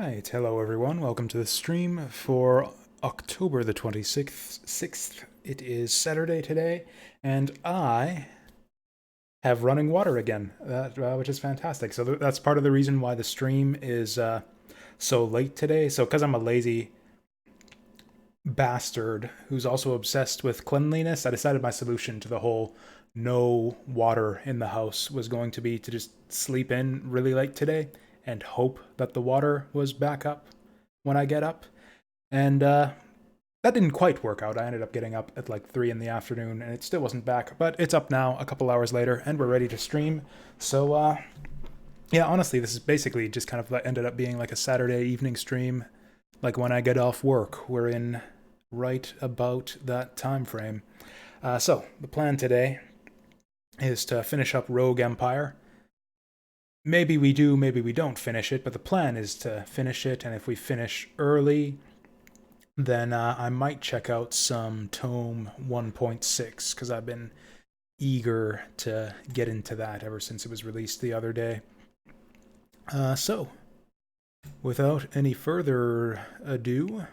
Alright, hello everyone. Welcome to the stream for October the 26th. It is Saturday today, and I have running water again, which is fantastic. So that's part of the reason why the stream is so late today. So because I'm a lazy bastard who's also obsessed with cleanliness, I decided my solution to the whole no water in the house was going to be to just sleep in really late today and hope that the water was back up when I get up. And that didn't quite work out. I ended up getting up at like 3 in the afternoon and it still wasn't back, but it's up now a couple hours later and we're ready to stream. So yeah, honestly, this is basically just kind of ended up being like a Saturday evening stream, like when I get off work. We're in right about that time frame. So the plan today is to finish up Rogue Empire. Maybe we do, maybe we don't finish it, but the plan is to finish it, and if we finish early, then I might check out some Tome 1.6, because I've been eager to get into that ever since it was released the other day. So, without any further ado,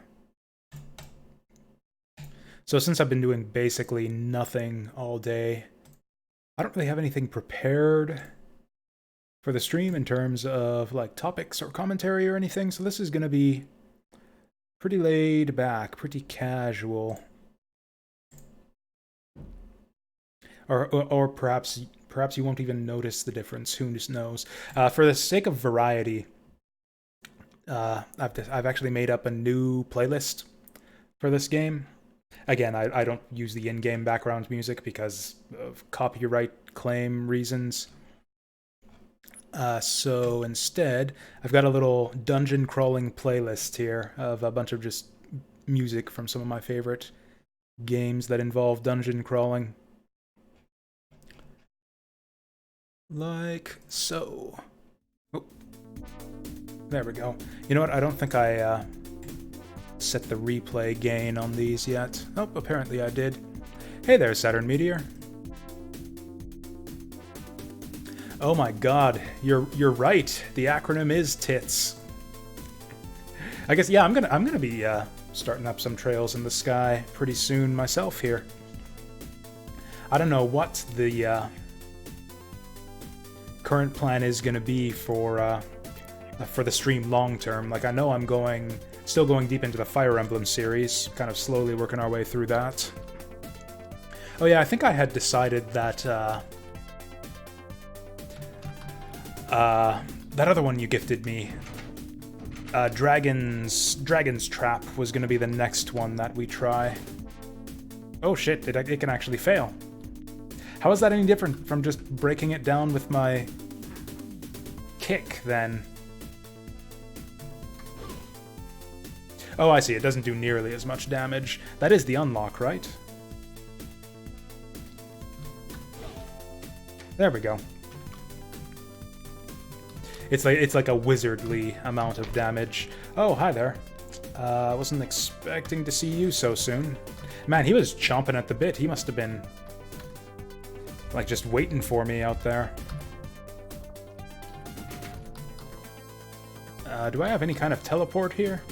so since I've been doing basically nothing all day, I don't really have anything prepared for the stream in terms of like topics or commentary or anything, so this is going to be pretty laid back, pretty casual. Or perhaps you won't even notice the difference, who knows. For the sake of variety, I've actually made up a new playlist for this game. Again, I don't use the in-game background music because of copyright claim reasons. So instead, I've got a little dungeon crawling playlist here of a bunch of just music from some of my favorite games that involve dungeon crawling. Like so. Oh, there we go. You know what? I don't think I set the replay gain on these yet. Oh, apparently I did. Hey there, Saturn Meteor. Oh my god, you're right. The acronym is TITS. I guess yeah, I'm gonna be starting up some trails in the sky pretty soon myself here. I don't know what the current plan is gonna be for the stream long term. Like I know I'm still going deep into the Fire Emblem series, kind of slowly working our way through that. Oh yeah, I think I had decided that that other one you gifted me, Dragon's Trap, was gonna be the next one that we try. Oh shit, it can actually fail. How is that any different from just breaking it down with my kick, then? Oh, I see, it doesn't do nearly as much damage. That is the unlock, right? There we go. It's like a wizardly amount of damage. Oh, hi there. Wasn't expecting to see you so soon. Man, he was chomping at the bit. He must have been like just waiting for me out there. Do I have any kind of teleport here?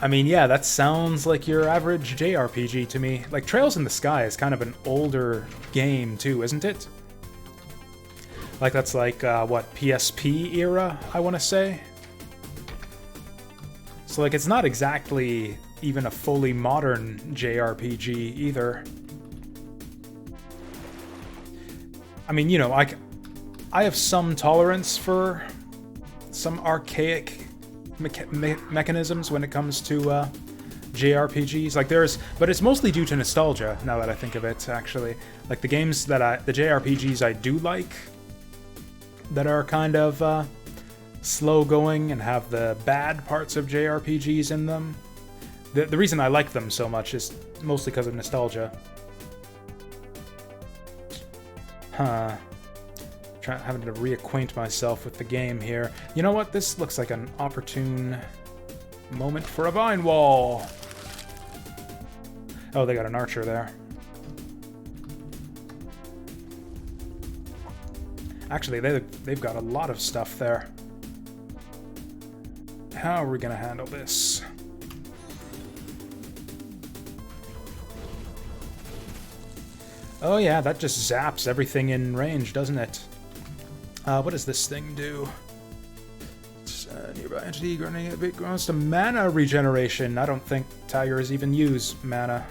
I mean, yeah, that sounds like your average JRPG to me. Like, Trails in the Sky is kind of an older game, too, isn't it? Like, that's like, what, PSP era, I want to say? So, like, it's not exactly even a fully modern JRPG, either. I mean, you know, I have some tolerance for some archaic mechanisms when it comes to JRPGs. Like but it's mostly due to nostalgia. Now that I think of it, actually, like the JRPGs I do like, that are kind of slow going and have the bad parts of JRPGs in them. The reason I like them so much is mostly because of nostalgia. Huh. Having to reacquaint myself with the game here. You know what? This looks like an opportune moment for a vine wall. Oh, they got an archer there. Actually, they've got a lot of stuff there. How are we gonna handle this? Oh yeah, that just zaps everything in range, doesn't it? What does this thing do? Nearby entity granting a bit grows to mana regeneration. I don't think tigers even use mana.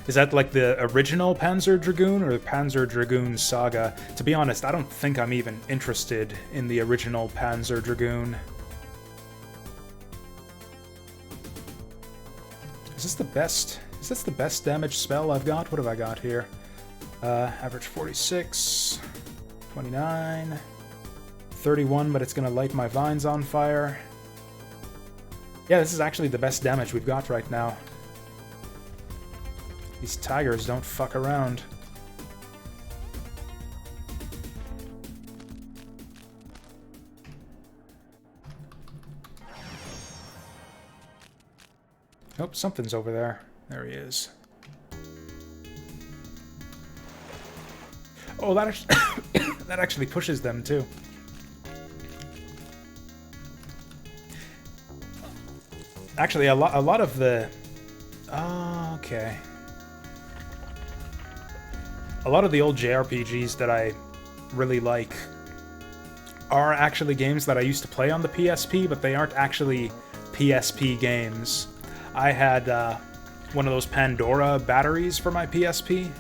Is that like the original Panzer Dragoon or the Panzer Dragoon Saga? To be honest, I don't think I'm even interested in the original Panzer Dragoon. Is this the best? Is this the best damage spell I've got? What have I got here? Average 46, 29, 31, but it's gonna light my vines on fire. Yeah, this is actually the best damage we've got right now. These tigers don't fuck around. Oh, something's over there. There he is. Oh, that actually, that actually pushes them too. Actually, a lot of the... Oh, okay. A lot of the old JRPGs that I really like are actually games that I used to play on the PSP, but they aren't actually PSP games. I had one of those Pandora batteries for my PSP,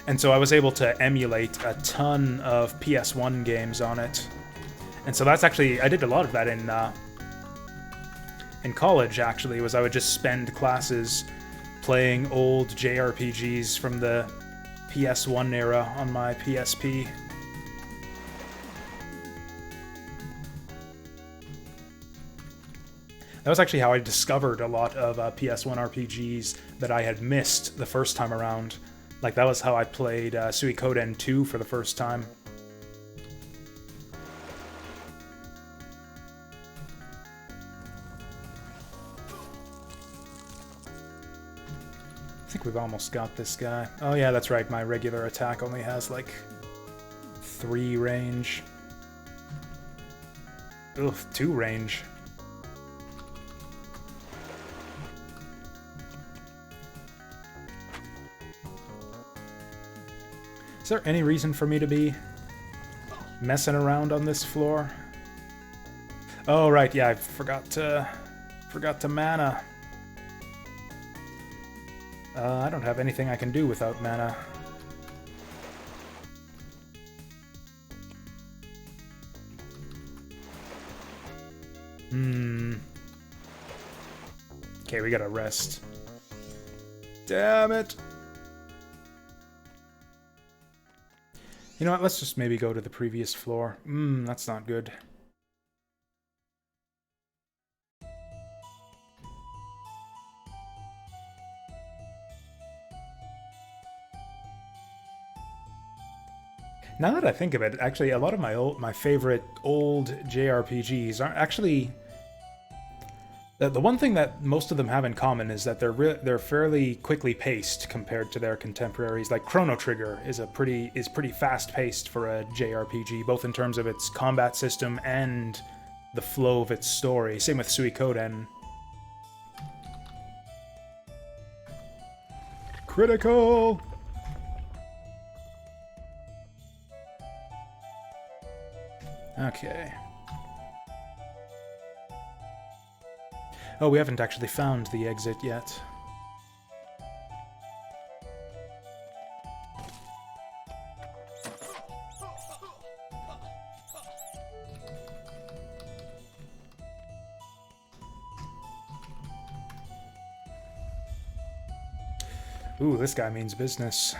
and so I was able to emulate a ton of PS1 games on it. And so that's actually, I did a lot of that in college, actually, was I would just spend classes playing old JRPGs from the PS1 era on my PSP. That was actually how I discovered a lot of PS1 RPGs that I had missed the first time around. Like, that was how I played Suikoden 2 for the first time. I think we've almost got this guy. Oh yeah, that's right, my regular attack only has like 3 range. Ugh, 2 range. Is there any reason for me to be messing around on this floor? Oh right, yeah, I forgot to mana. I don't have anything I can do without mana. Okay, we gotta rest. Damn it! You know what, let's just maybe go to the previous floor. That's not good. Now that I think of it, actually, a lot of my favorite old JRPGs aren't actually... The one thing that most of them have in common is that they're fairly quickly paced compared to their contemporaries. Like Chrono Trigger is pretty fast paced for a JRPG, both in terms of its combat system and the flow of its story. Same with Suikoden. Critical! Okay. Oh, we haven't actually found the exit yet. Ooh, this guy means business.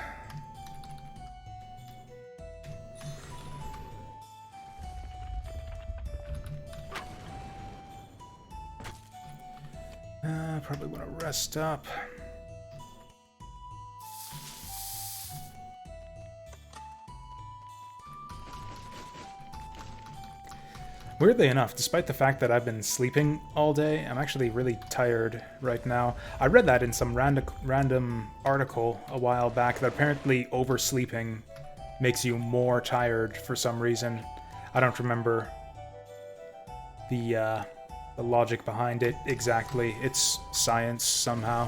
Probably want to rest up. Weirdly enough, despite the fact that I've been sleeping all day, I'm actually really tired right now. I read that in some random article a while back that apparently oversleeping makes you more tired for some reason. I don't remember the logic behind it exactly. It's science somehow.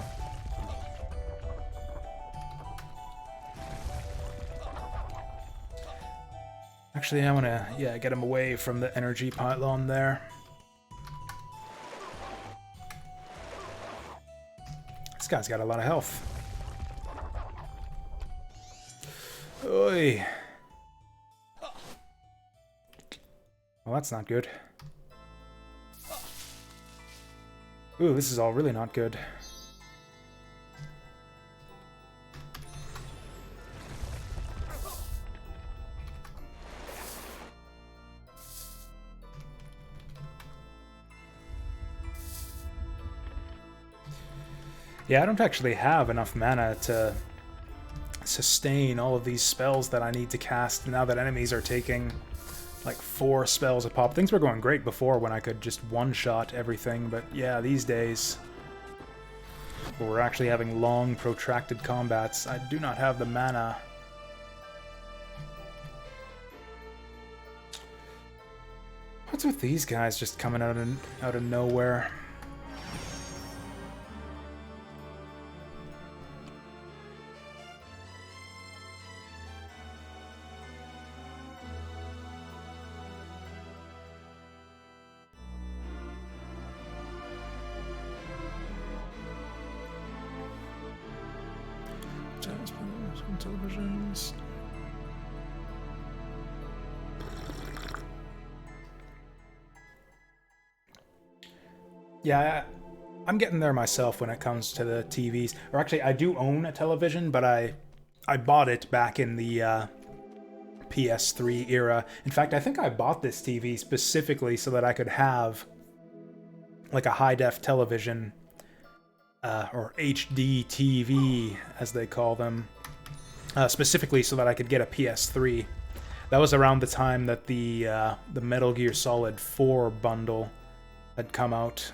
Actually, I want to, get him away from the energy pylon there. This guy's got a lot of health. Oi. Well, that's not good. Ooh, this is all really not good. Yeah, I don't actually have enough mana to sustain all of these spells that I need to cast now that enemies are taking like 4 spells a pop. Things were going great before when I could just one-shot everything, but yeah, these days where we're actually having long, protracted combats, I do not have the mana. What's with these guys just coming out of nowhere? Televisions. Yeah, I'm getting there myself when it comes to the TVs. Or actually, I do own a television, but I bought it back in the PS3 era. In fact, I think I bought this TV specifically so that I could have like a high-def television, or HD TV, as they call them. Specifically so that I could get a PS3. That was around the time that the Metal Gear Solid 4 bundle had come out.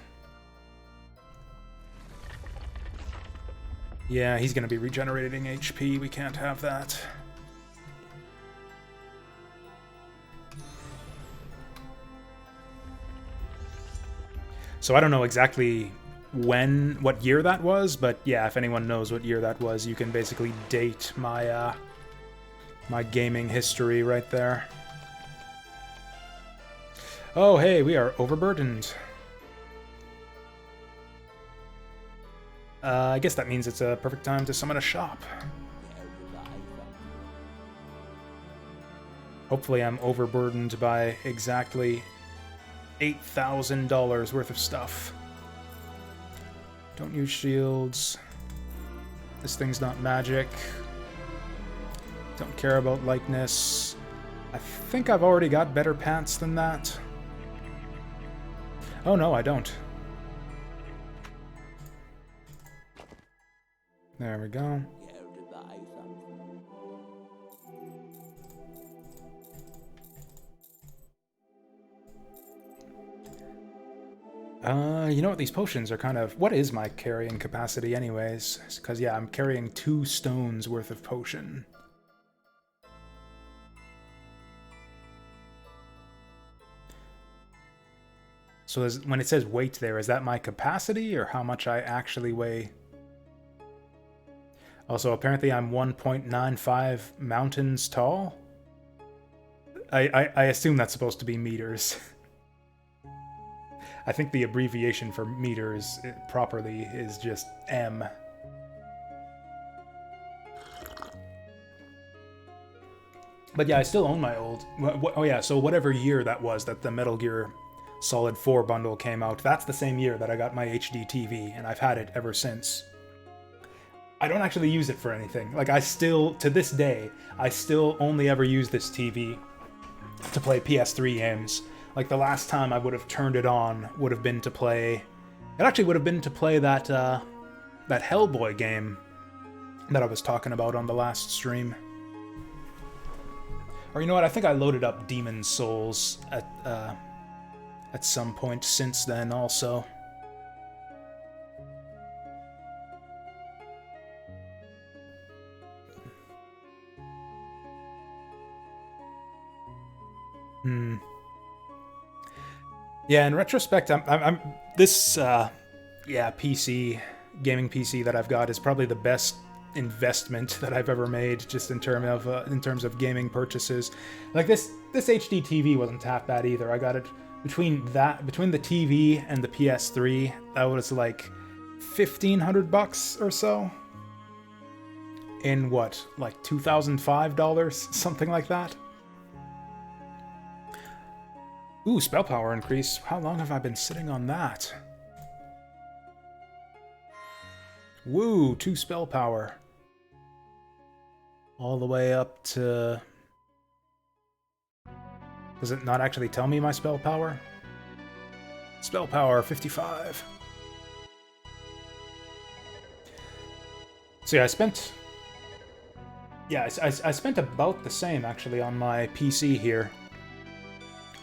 Yeah, he's gonna be regenerating HP. We can't have that. So I don't know exactly what year that was, but yeah, if anyone knows what year that was, you can basically date my my gaming history right there. Oh, hey, we are overburdened. I guess that means it's a perfect time to summon a shop. Hopefully I'm overburdened by exactly $8,000 worth of stuff. Don't use shields. This thing's not magic. Don't care about lightness. I think I've already got better pants than that. Oh no, I don't. There we go. You know what? These potions are kind of... What is my carrying capacity anyways? Because, yeah, I'm carrying 2 stones worth of potion. So when it says weight there, is that my capacity or how much I actually weigh? Also, apparently I'm 1.95 mountains tall. I assume that's supposed to be meters. I think the abbreviation for meters properly is just M. But yeah, I still own my old... Oh yeah, so whatever year that was that the Metal Gear Solid 4 bundle came out, that's the same year that I got my HD TV, and I've had it ever since. I don't actually use it for anything. Like, I still, to this day, I still only ever use this TV to play PS3 games. Like, the last time I would have turned it on would have been to play... It actually would have been to play that, that Hellboy game that I was talking about on the last stream. Or you know what, I think I loaded up Demon's Souls at, at some point since then also. Yeah, in retrospect, I'm this PC gaming PC that I've got is probably the best investment that I've ever made, just in terms of gaming purchases. Like this HD TV wasn't half bad either. I got it between the TV and the PS3. That was like $1,500 or so. In what, like $2005, something like that. Ooh, spell power increase. How long have I been sitting on that? Woo, 2 spell power. All the way up to... Does it not actually tell me my spell power? Spell power, 55. So yeah, I spent about the same, actually, on my PC here.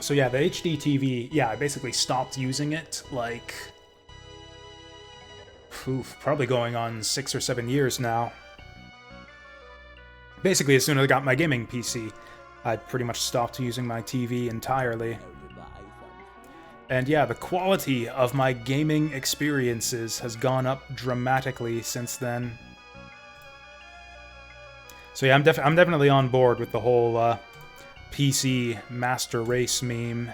So yeah, the HD TV, yeah, I basically stopped using it, like... probably going on 6 or 7 years now. Basically, as soon as I got my gaming PC, I pretty much stopped using my TV entirely. And yeah, the quality of my gaming experiences has gone up dramatically since then. So yeah, I'm definitely on board with the whole PC Master Race meme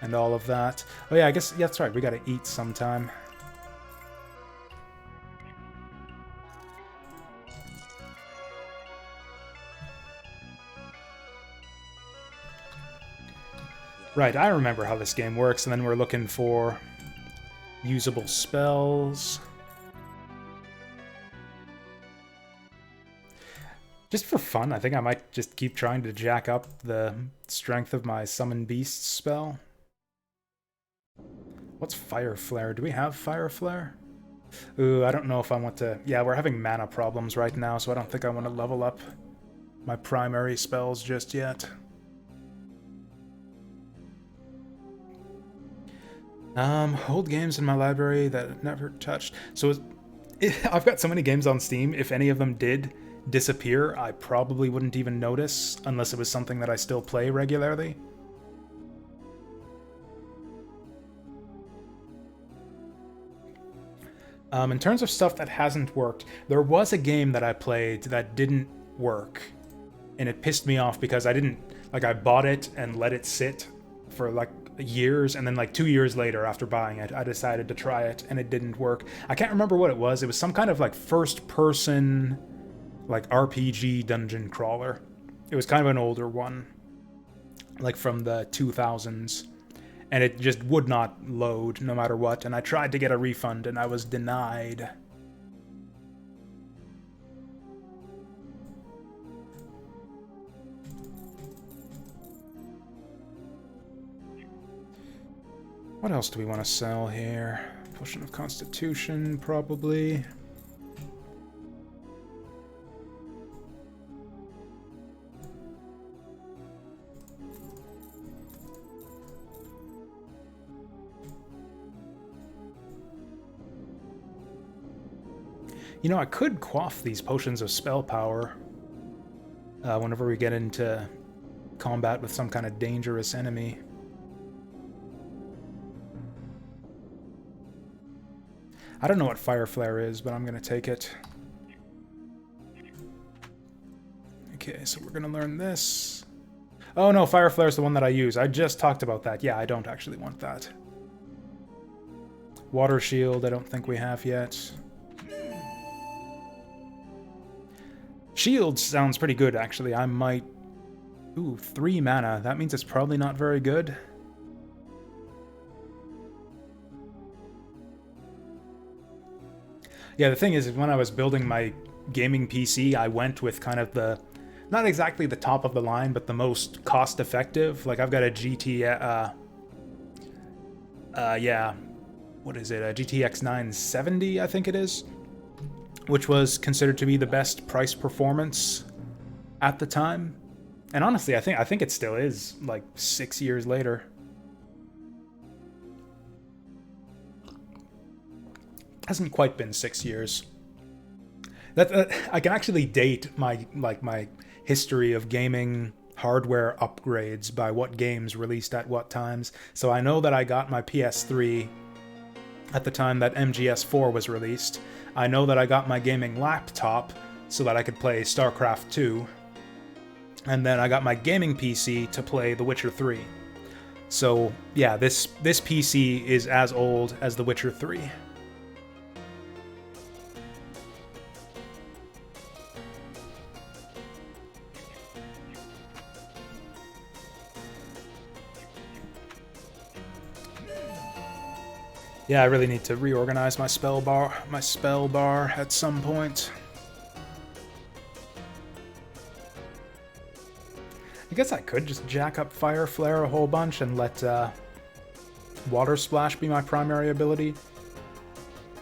and all of that. Oh yeah, I guess, yeah, that's right, we gotta eat sometime. Right, I remember how this game works, and then we're looking for usable spells. Just for fun, I think I might just keep trying to jack up the strength of my Summon Beast spell. What's Fire Flare? Do we have Fire Flare? Ooh, I don't know if I want to... Yeah, we're having mana problems right now, so I don't think I want to level up my primary spells just yet. Old games in my library that I've never touched. So I've got so many games on Steam, if any of them did disappear, I probably wouldn't even notice, unless it was something that I still play regularly. In terms of stuff that hasn't worked, there was a game that I played that didn't work, and it pissed me off because I didn't, like, I bought it and let it sit for like years, and then like 2 years later after buying it, I decided to try it, and it didn't work. I can't remember what it was. It was some kind of like first-person, like RPG dungeon crawler. It was kind of an older one, like from the 2000s, and it just would not load no matter what, and I tried to get a refund, and I was denied. What else do we want to sell here? Potion of Constitution, probably. You know, I could quaff these potions of spell power whenever we get into combat with some kind of dangerous enemy. I don't know what Fire Flare is, but I'm going to take it. Okay, so we're going to learn this. Oh no, Fire Flare is the one that I use. I just talked about that. Yeah, I don't actually want that. Water Shield, I don't think we have yet. Shield sounds pretty good, actually. I might... Ooh, 3 mana. That means it's probably not very good. Yeah, the thing is, when I was building my gaming PC, I went with kind of the... Not exactly the top of the line, but the most cost-effective. Like, I've got a yeah... What is it? A GTX 970, I think it is? Which was considered to be the best price performance at the time. And honestly, I think it still is, like, 6 years later. Hasn't quite been 6 years. That I can actually date my history of gaming hardware upgrades by what games released at what times. So I know that I got my PS3 at the time that MGS4 was released. I know that I got my gaming laptop so that I could play StarCraft 2. And then I got my gaming PC to play The Witcher 3. So yeah, this PC is as old as The Witcher 3. Yeah, I really need to reorganize my spell bar at some point. I guess I could just jack up Fire Flare a whole bunch and let Water Splash be my primary ability.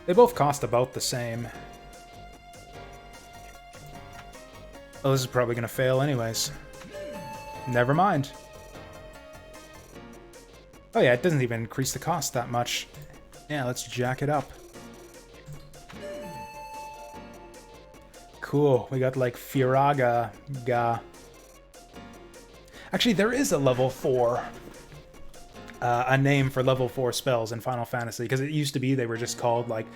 They both cost about the same. Oh, this is probably gonna fail anyways. Never mind. Oh yeah, it doesn't even increase the cost that much. Yeah, let's jack it up. Cool, we got like Firaga Ga. Actually, there is a level 4, a name for level 4 spells in Final Fantasy, because it used to be they were just called like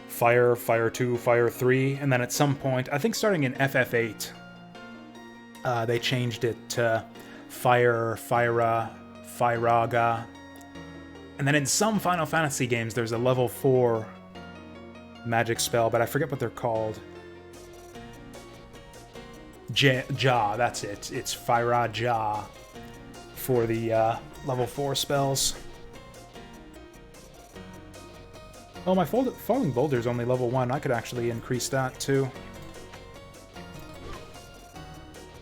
Fire, Fire 2, Fire 3, and then at some point, I think starting in FF8, they changed it to Fire, Fyra, Firaga. And then in some Final Fantasy games, there's a level 4 magic spell, but I forget what they're called. Ja, that's it. It's Fyra Ja for the level 4 spells. Oh, my Falling Boulder is only level 1. I could actually increase that too.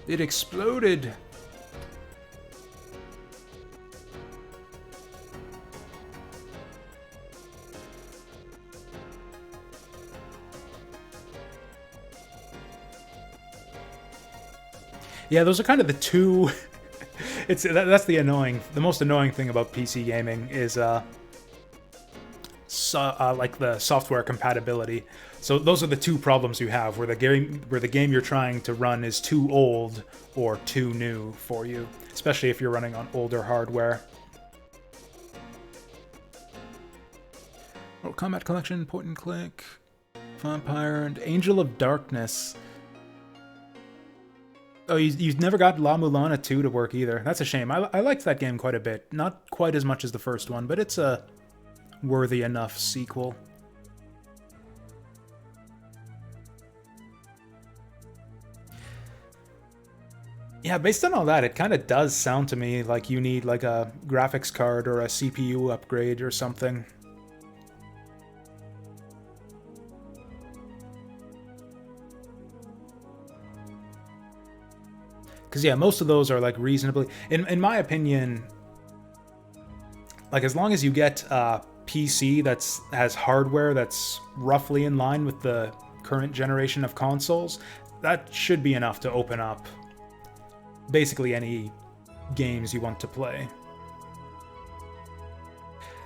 It exploded! Yeah, those are kind of the two. That's the most annoying thing about PC gaming is like the software compatibility. So those are the two problems you have, where the game you're trying to run is too old or too new for you, especially if you're running on older hardware. Mortal Kombat Collection, point and click, Vampire, and Angel of Darkness. Oh, you never got La Mulana 2 to work either. That's a shame. I liked that game quite a bit. Not quite as much as the first one, but it's a worthy enough sequel. Yeah, based on all that, it kind of does sound to me like you need like a graphics card or a CPU upgrade or something. Because, yeah, most of those are, like, reasonably... In my opinion, like, as long as you get a PC that has hardware that's roughly in line with the current generation of consoles, that should be enough to open up basically any games you want to play.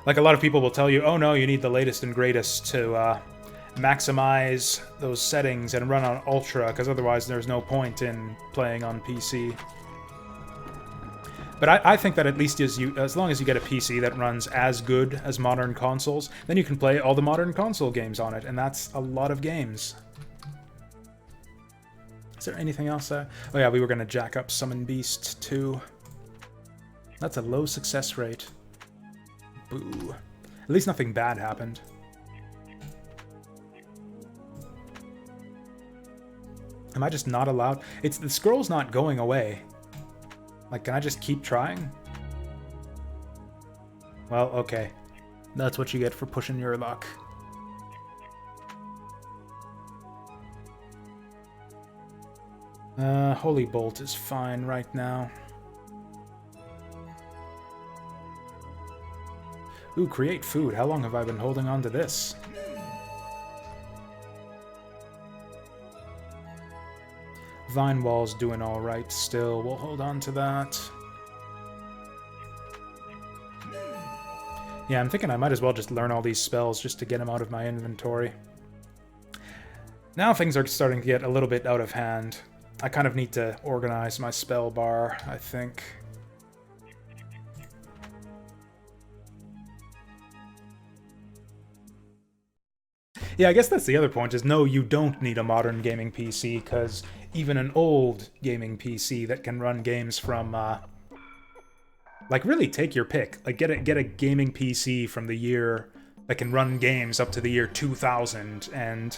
Like, a lot of people will tell you, oh no, you need the latest and greatest to maximize those settings and run on Ultra, because otherwise there's no point in playing on PC. But I think that at least as long as you get a PC that runs as good as modern consoles, then you can play all the modern console games on it, and that's a lot of games. Is there anything else there? Oh yeah, we were going to jack up Summon Beast too. That's a low success rate. Boo. At least nothing bad happened. Am I just not allowed? The scroll's not going away. Like, can I just keep trying? Well, okay. That's what you get for pushing your luck. Holy Bolt is fine right now. Ooh, create food. How long have I been holding on to this? Vine Wall's doing alright still. We'll hold on to that. Yeah, I'm thinking I might as well just learn all these spells just to get them out of my inventory. Now things are starting to get a little bit out of hand. I kind of need to organize my spell bar, I think. Yeah, I guess that's the other point, is no, you don't need a modern gaming PC, because even an old gaming PC that can run games from, like, really take your pick. Like, get a gaming PC from the year that can run games up to the year 2000, and,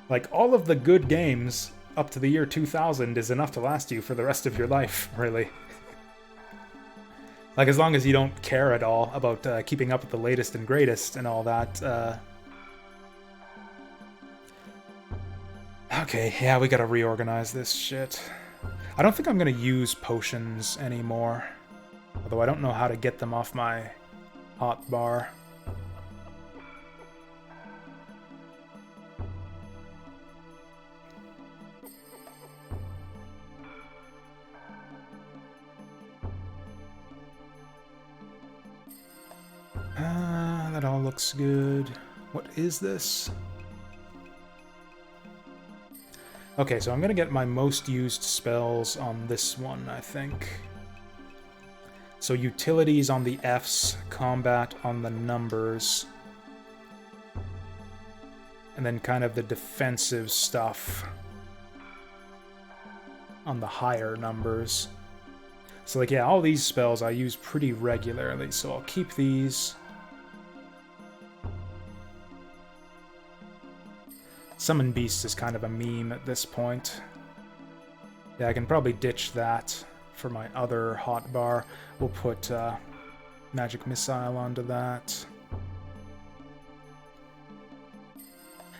like, all of the good games up to the year 2000 is enough to last you for the rest of your life, really. Like, as long as you don't care at all about keeping up with the latest and greatest and all that, Okay, yeah, we gotta reorganize this shit. I don't think I'm gonna use potions anymore. Although I don't know how to get them off my hotbar. That all looks good. What is this? Okay, so I'm gonna get my most used spells on this one, I think. So utilities on the Fs, combat on the numbers. And then kind of the defensive stuff on the higher numbers. So like, yeah, all these spells I use pretty regularly, so I'll keep these. Summon Beast is kind of a meme at this point. Yeah, I can probably ditch that for my other hotbar. We'll put Magic Missile onto that.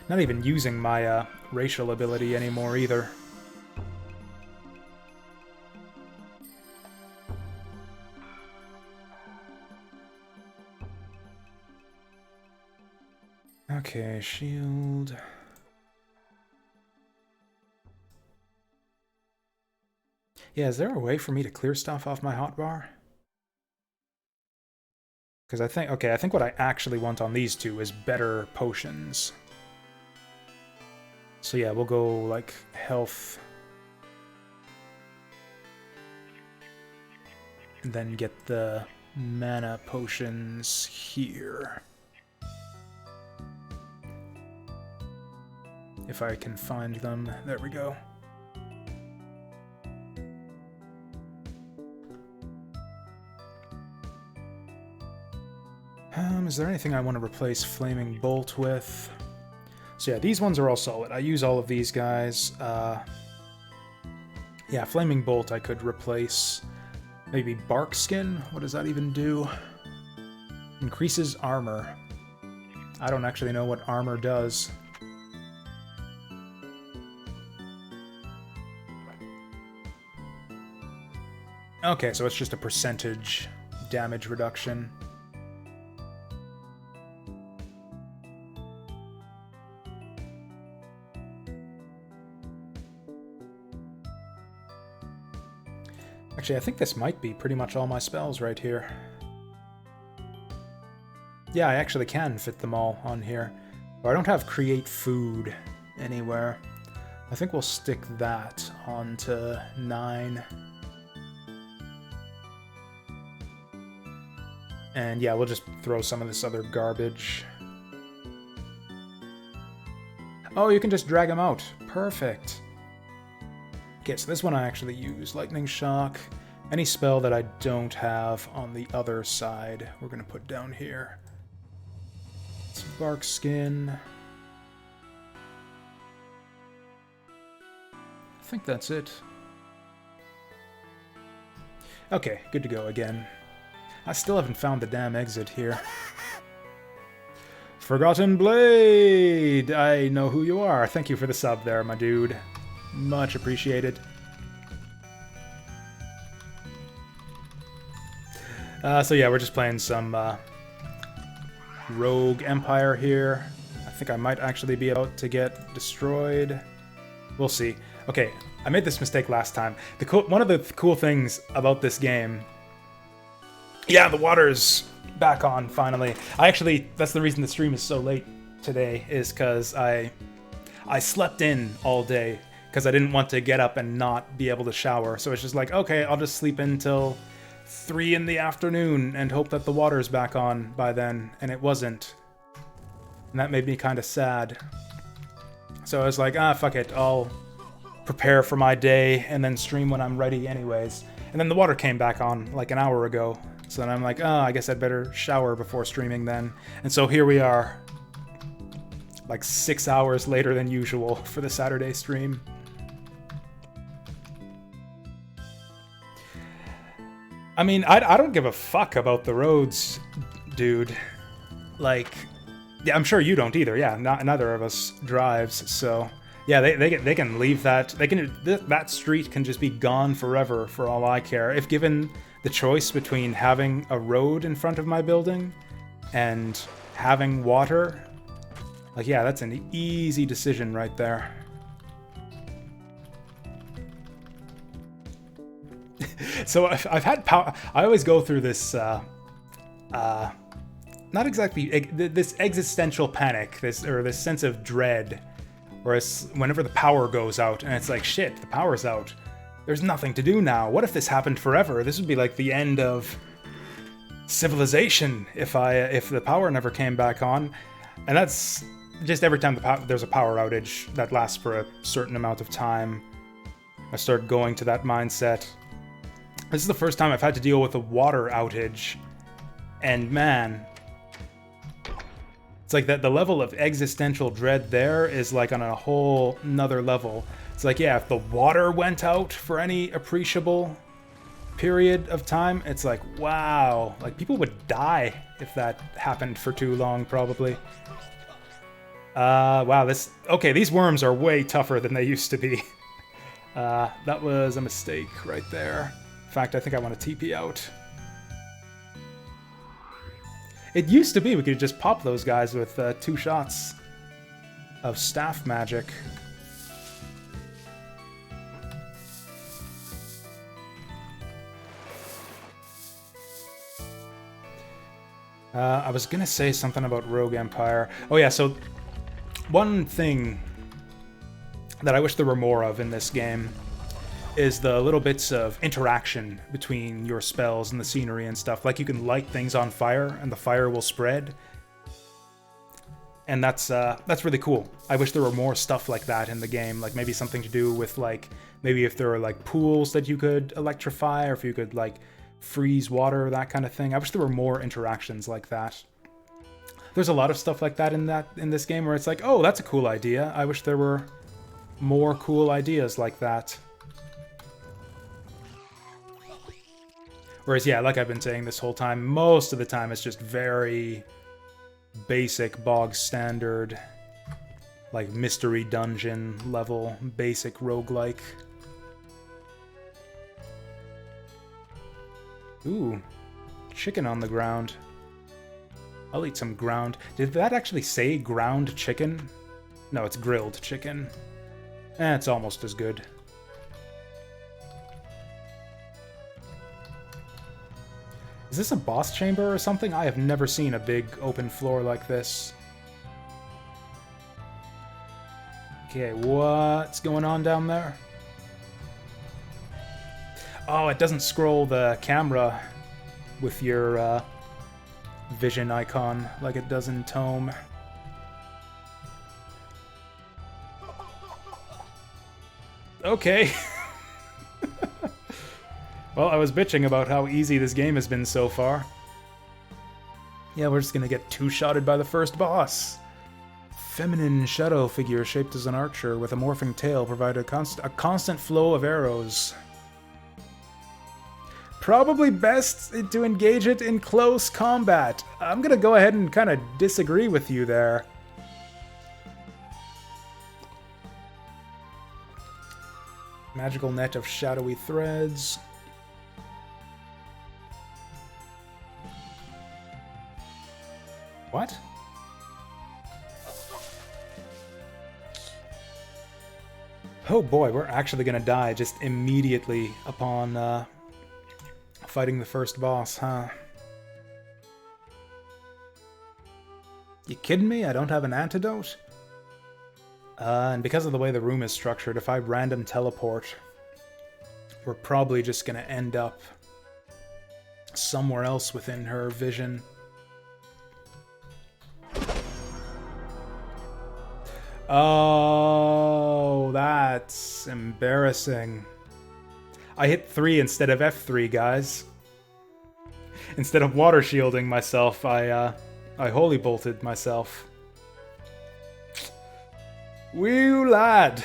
Not even using my racial ability anymore either. Okay, shield. Yeah, is there a way for me to clear stuff off my hotbar? Because I think what I actually want on these two is better potions. So yeah, we'll go, like, health. And then get the mana potions here. If I can find them. There we go. Is there anything I want to replace Flaming Bolt with? So yeah, these ones are all solid. I use all of these guys. Yeah, Flaming Bolt I could replace. Maybe Bark Skin? What does that even do? Increases armor. I don't actually know what armor does. Okay, so it's just a percentage damage reduction. Actually, I think this might be pretty much all my spells right here. Yeah, I actually can fit them all on here. But I don't have Create Food anywhere. I think we'll stick that onto 9. And yeah, we'll just throw some of this other garbage. Oh, you can just drag them out. Perfect. Okay, so this one I actually use. Lightning Shock. Any spell that I don't have on the other side, we're going to put down here. It's Bark Skin. I think that's it. Okay, good to go again. I still haven't found the damn exit here. Forgotten Blade! I know who you are. Thank you for the sub there, my dude. Much appreciated. So yeah, we're just playing some Rogue Empire here. I think I might actually be about to get destroyed. We'll see. Okay, I made this mistake last time. One of the cool things about this game Yeah, the water's back on finally. That's the reason the stream is so late today, is because I slept in all day because I didn't want to get up and not be able to shower. So it's just like, okay, I'll just sleep until 3 in the afternoon and hope that the water's back on by then, and it wasn't. And that made me kind of sad. So I was like, fuck it, I'll prepare for my day and then stream when I'm ready anyways. And then the water came back on like an hour ago. So then I'm like, I guess I'd better shower before streaming then. And so here we are, like 6 hours later than usual for the Saturday stream. I mean, I don't give a fuck about the roads, dude. Like, yeah, I'm sure you don't either. Yeah, neither of us drives, so yeah, they can leave that. That street can just be gone forever for all I care. If given the choice between having a road in front of my building and having water, like, yeah, that's an easy decision right there. So I've had power. I always go through this, not exactly this existential panic, this sense of dread, whereas whenever the power goes out and it's like, shit, the power's out. There's nothing to do now. What if this happened forever? This would be like the end of civilization if the power never came back on. And that's just every time there's a power outage that lasts for a certain amount of time, I start going to that mindset. This is the first time I've had to deal with a water outage, and man, it's like that the level of existential dread there is like on a whole nother level. It's like, yeah, if the water went out for any appreciable period of time, it's like, wow, like people would die if that happened for too long, probably. Wow, these worms are way tougher than they used to be. That was a mistake right there. In fact, I think I want to TP out. It used to be we could just pop those guys with 2 shots of staff magic. I was gonna say something about Rogue Empire. Oh yeah, so one thing that I wish there were more of in this game is the little bits of interaction between your spells and the scenery and stuff. Like, you can light things on fire and the fire will spread. And that's really cool. I wish there were more stuff like that in the game. Like, maybe something to do with, like, maybe if there were, like, pools that you could electrify, or if you could, like, freeze water, that kind of thing. I wish there were more interactions like that. There's a lot of stuff like that in this game where it's like, oh, that's a cool idea. I wish there were more cool ideas like that. Whereas, yeah, like I've been saying this whole time, most of the time it's just very basic, bog standard, like mystery dungeon level, basic roguelike. Ooh, chicken on the ground. I'll eat some ground. Did that actually say ground chicken? No, it's grilled chicken. It's almost as good. Is this a boss chamber or something? I have never seen a big open floor like this. Okay, what's going on down there? Oh, it doesn't scroll the camera with your vision icon like it does in Tome. Okay. Well, I was bitching about how easy this game has been so far. Yeah, we're just gonna get two-shotted by the first boss. Feminine shadow figure shaped as an archer with a morphing tail provided a constant flow of arrows. Probably best to engage it in close combat. I'm gonna go ahead and kind of disagree with you there. Magical net of shadowy threads. What? Oh boy, we're actually gonna die just immediately upon fighting the first boss, huh? You kidding me? I don't have an antidote? And because of the way the room is structured, if I random teleport, we're probably just gonna end up somewhere else within her vision. Oh, that's embarrassing. I hit 3 instead of F3, guys. Instead of water shielding myself, I holy bolted myself. Woo, lad.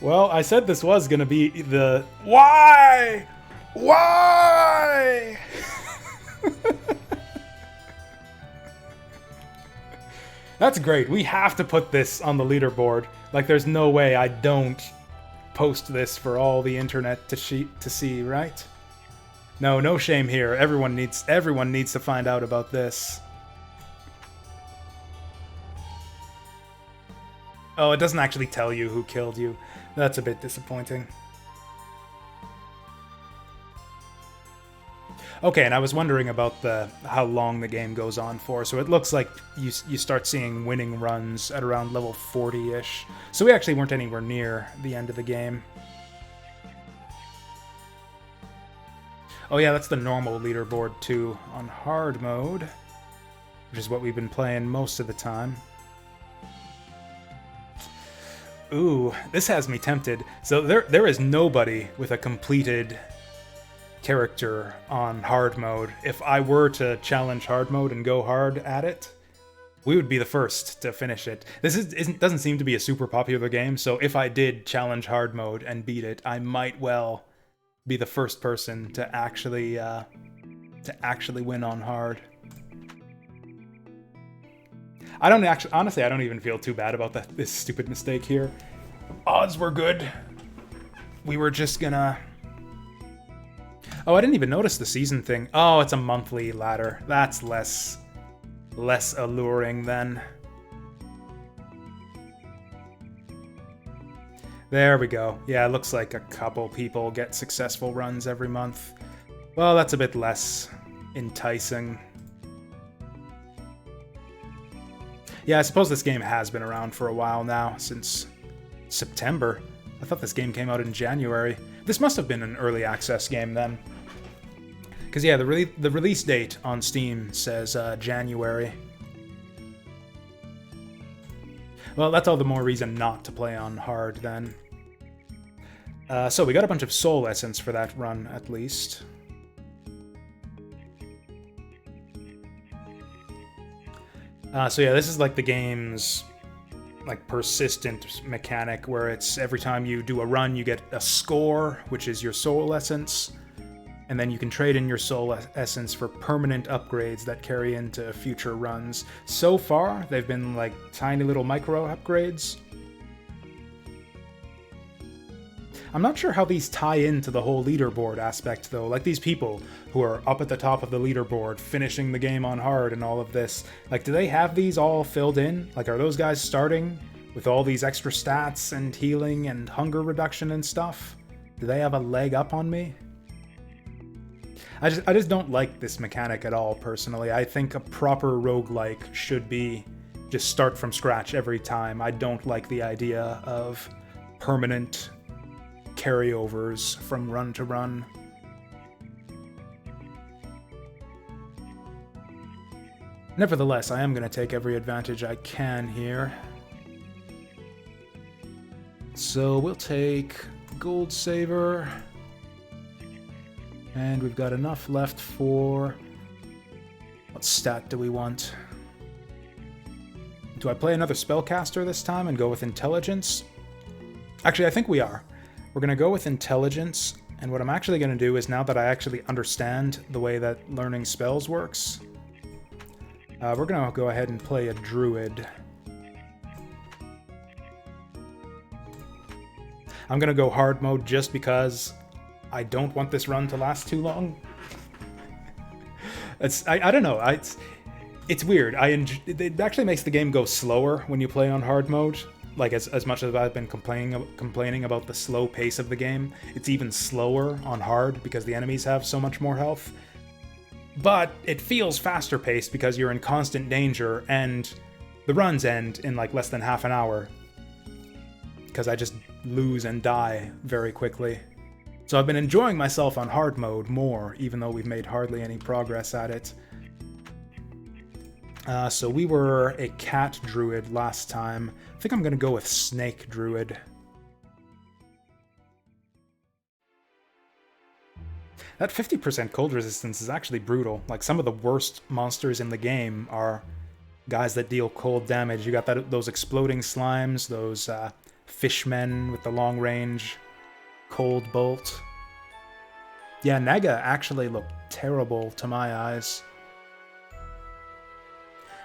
Well, I said this was gonna be the... Why? Why? That's great. We have to put this on the leaderboard. Like, there's no way I don't post this for all the internet to see, right? No shame here. Everyone needs to find out about this. Oh, it doesn't actually tell you who killed you. That's a bit disappointing. Okay, and I was wondering about how long the game goes on for. So it looks like you start seeing winning runs at around level 40-ish. So we actually weren't anywhere near the end of the game. Oh yeah, that's the normal leaderboard too, on hard mode, which is what we've been playing most of the time. Ooh, this has me tempted. So there is nobody with a completed character on hard mode. If I were to challenge hard mode and go hard at it, we would be the first to finish it. This doesn't seem to be a super popular game, so if I did challenge hard mode and beat it, I might well be the first person to actually win on hard. Honestly, I don't even feel too bad about this stupid mistake here. Odds were good. We were just gonna... Oh, I didn't even notice the season thing. Oh, it's a monthly ladder. That's less alluring then. There we go. Yeah, it looks like a couple people get successful runs every month. Well, that's a bit less enticing. Yeah, I suppose this game has been around for a while now, since September. I thought this game came out in January. This must have been an early access game then. Because yeah, the release date on Steam says January. Well, that's all the more reason not to play on hard then. So we got a bunch of soul essence for that run, at least. So yeah, this is like the game's like persistent mechanic, where it's every time you do a run, you get a score, which is your soul essence. And then you can trade in your soul essence for permanent upgrades that carry into future runs. So far, they've been like tiny little micro upgrades. I'm not sure how these tie into the whole leaderboard aspect though. Like these people who are up at the top of the leaderboard, finishing the game on hard and all of this. Like, do they have these all filled in? Like, are those guys starting with all these extra stats and healing and hunger reduction and stuff? Do they have a leg up on me? I just don't like this mechanic at all, personally. I think a proper roguelike should be just start from scratch every time. I don't like the idea of permanent carryovers from run to run. Nevertheless, I am going to take every advantage I can here. So we'll take Gold Saver. And we've got enough left for... What stat do we want? Do I play another Spellcaster this time and go with Intelligence? Actually, I think we are. We're going to go with Intelligence, and what I'm actually going to do is, now that I actually understand the way that learning spells works, we're going to go ahead and play a Druid. I'm going to go hard mode just because I don't want this run to last too long. I don't know. It's weird. It actually makes the game go slower when you play on hard mode. like as much as I've been complaining about the slow pace of the game, it's even slower on hard because the enemies have so much more health. But it feels faster paced because you're in constant danger, and the runs end in like less than half an hour because I just lose and die very quickly. So I've been enjoying myself on hard mode more, even though we've made hardly any progress at it. So we were a cat druid last time. I think I'm gonna go with snake druid. That 50% cold resistance is actually brutal. Like, some of the worst monsters in the game are guys that deal cold damage. You got those exploding slimes, those fishmen with the long range cold bolt. Yeah, Naga actually looked terrible to my eyes.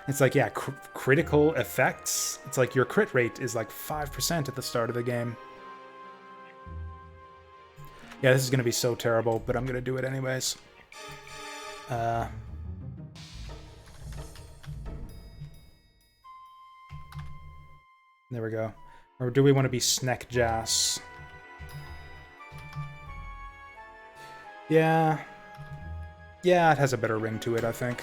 It's like, yeah, critical effects. It's like your crit rate is like 5% at the start of the game. Yeah, this is going to be so terrible, but I'm going to do it anyways. There we go. Or do we want to be Sneck Jas? Yeah. Yeah, it has a better ring to it, I think.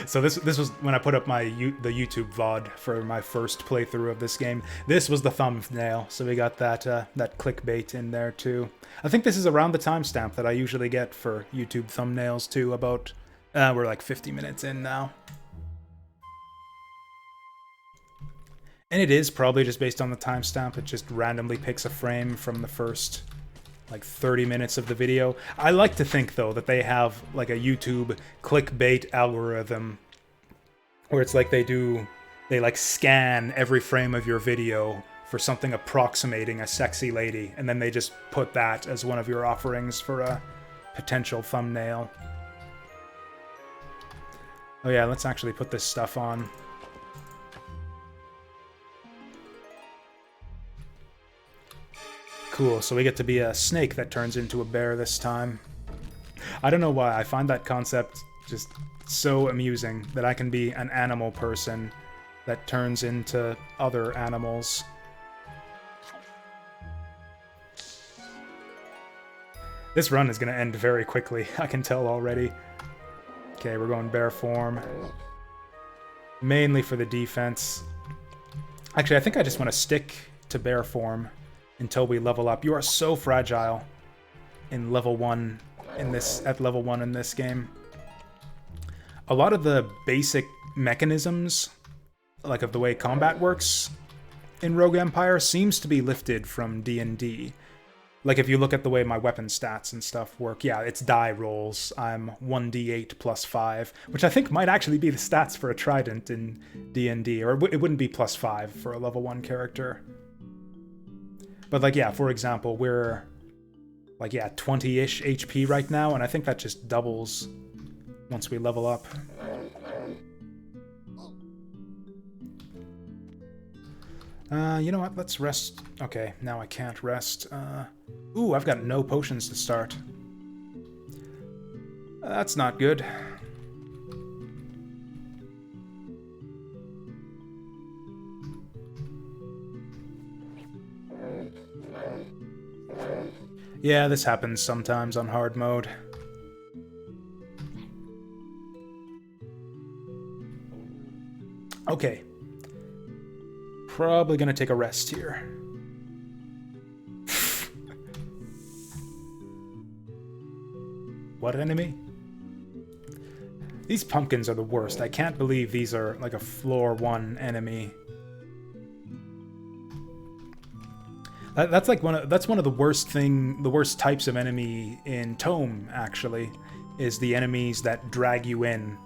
So this was when I put up the YouTube VOD for my first playthrough of this game. This was the thumbnail, so we got that that clickbait in there too. I think this is around the timestamp that I usually get for YouTube thumbnails too. About we're like 50 minutes in now, and it is probably just based on the timestamp. It just randomly picks a frame from the first like 30 minutes of the video. I like to think, though, that they have like a YouTube clickbait algorithm where it's like they like scan every frame of your video for something approximating a sexy lady, and then they just put that as one of your offerings for a potential thumbnail. Oh yeah, let's actually put this stuff on. Cool, so we get to be a snake that turns into a bear this time. I don't know why, I find that concept just so amusing, that I can be an animal person that turns into other animals. This run is going to end very quickly, I can tell already. Okay, we're going bear form. Mainly for the defense. Actually, I think I just want to stick to bear form until we level up. You are so fragile in level 1 at level 1 in this game. A lot of the basic mechanisms, like of the way combat works in Rogue Empire, seems to be lifted from D&D. Like if you look at the way my weapon stats and stuff work, yeah, it's die rolls. I'm 1d8 plus 5, which I think might actually be the stats for a trident in D&D, or it wouldn't be plus 5 for a level 1 character. But like, yeah, for example, we're like, yeah, 20-ish HP right now, and I think that just doubles once we level up. You know what? Let's rest. Okay, now I can't rest. Ooh, I've got no potions to start. That's not good. Yeah, this happens sometimes on hard mode. Okay. Probably gonna take a rest here. What enemy? These pumpkins are the worst. I can't believe these are like a floor 1 enemy. That's like one of the worst types of enemy in Tome, actually, is the enemies that drag you in.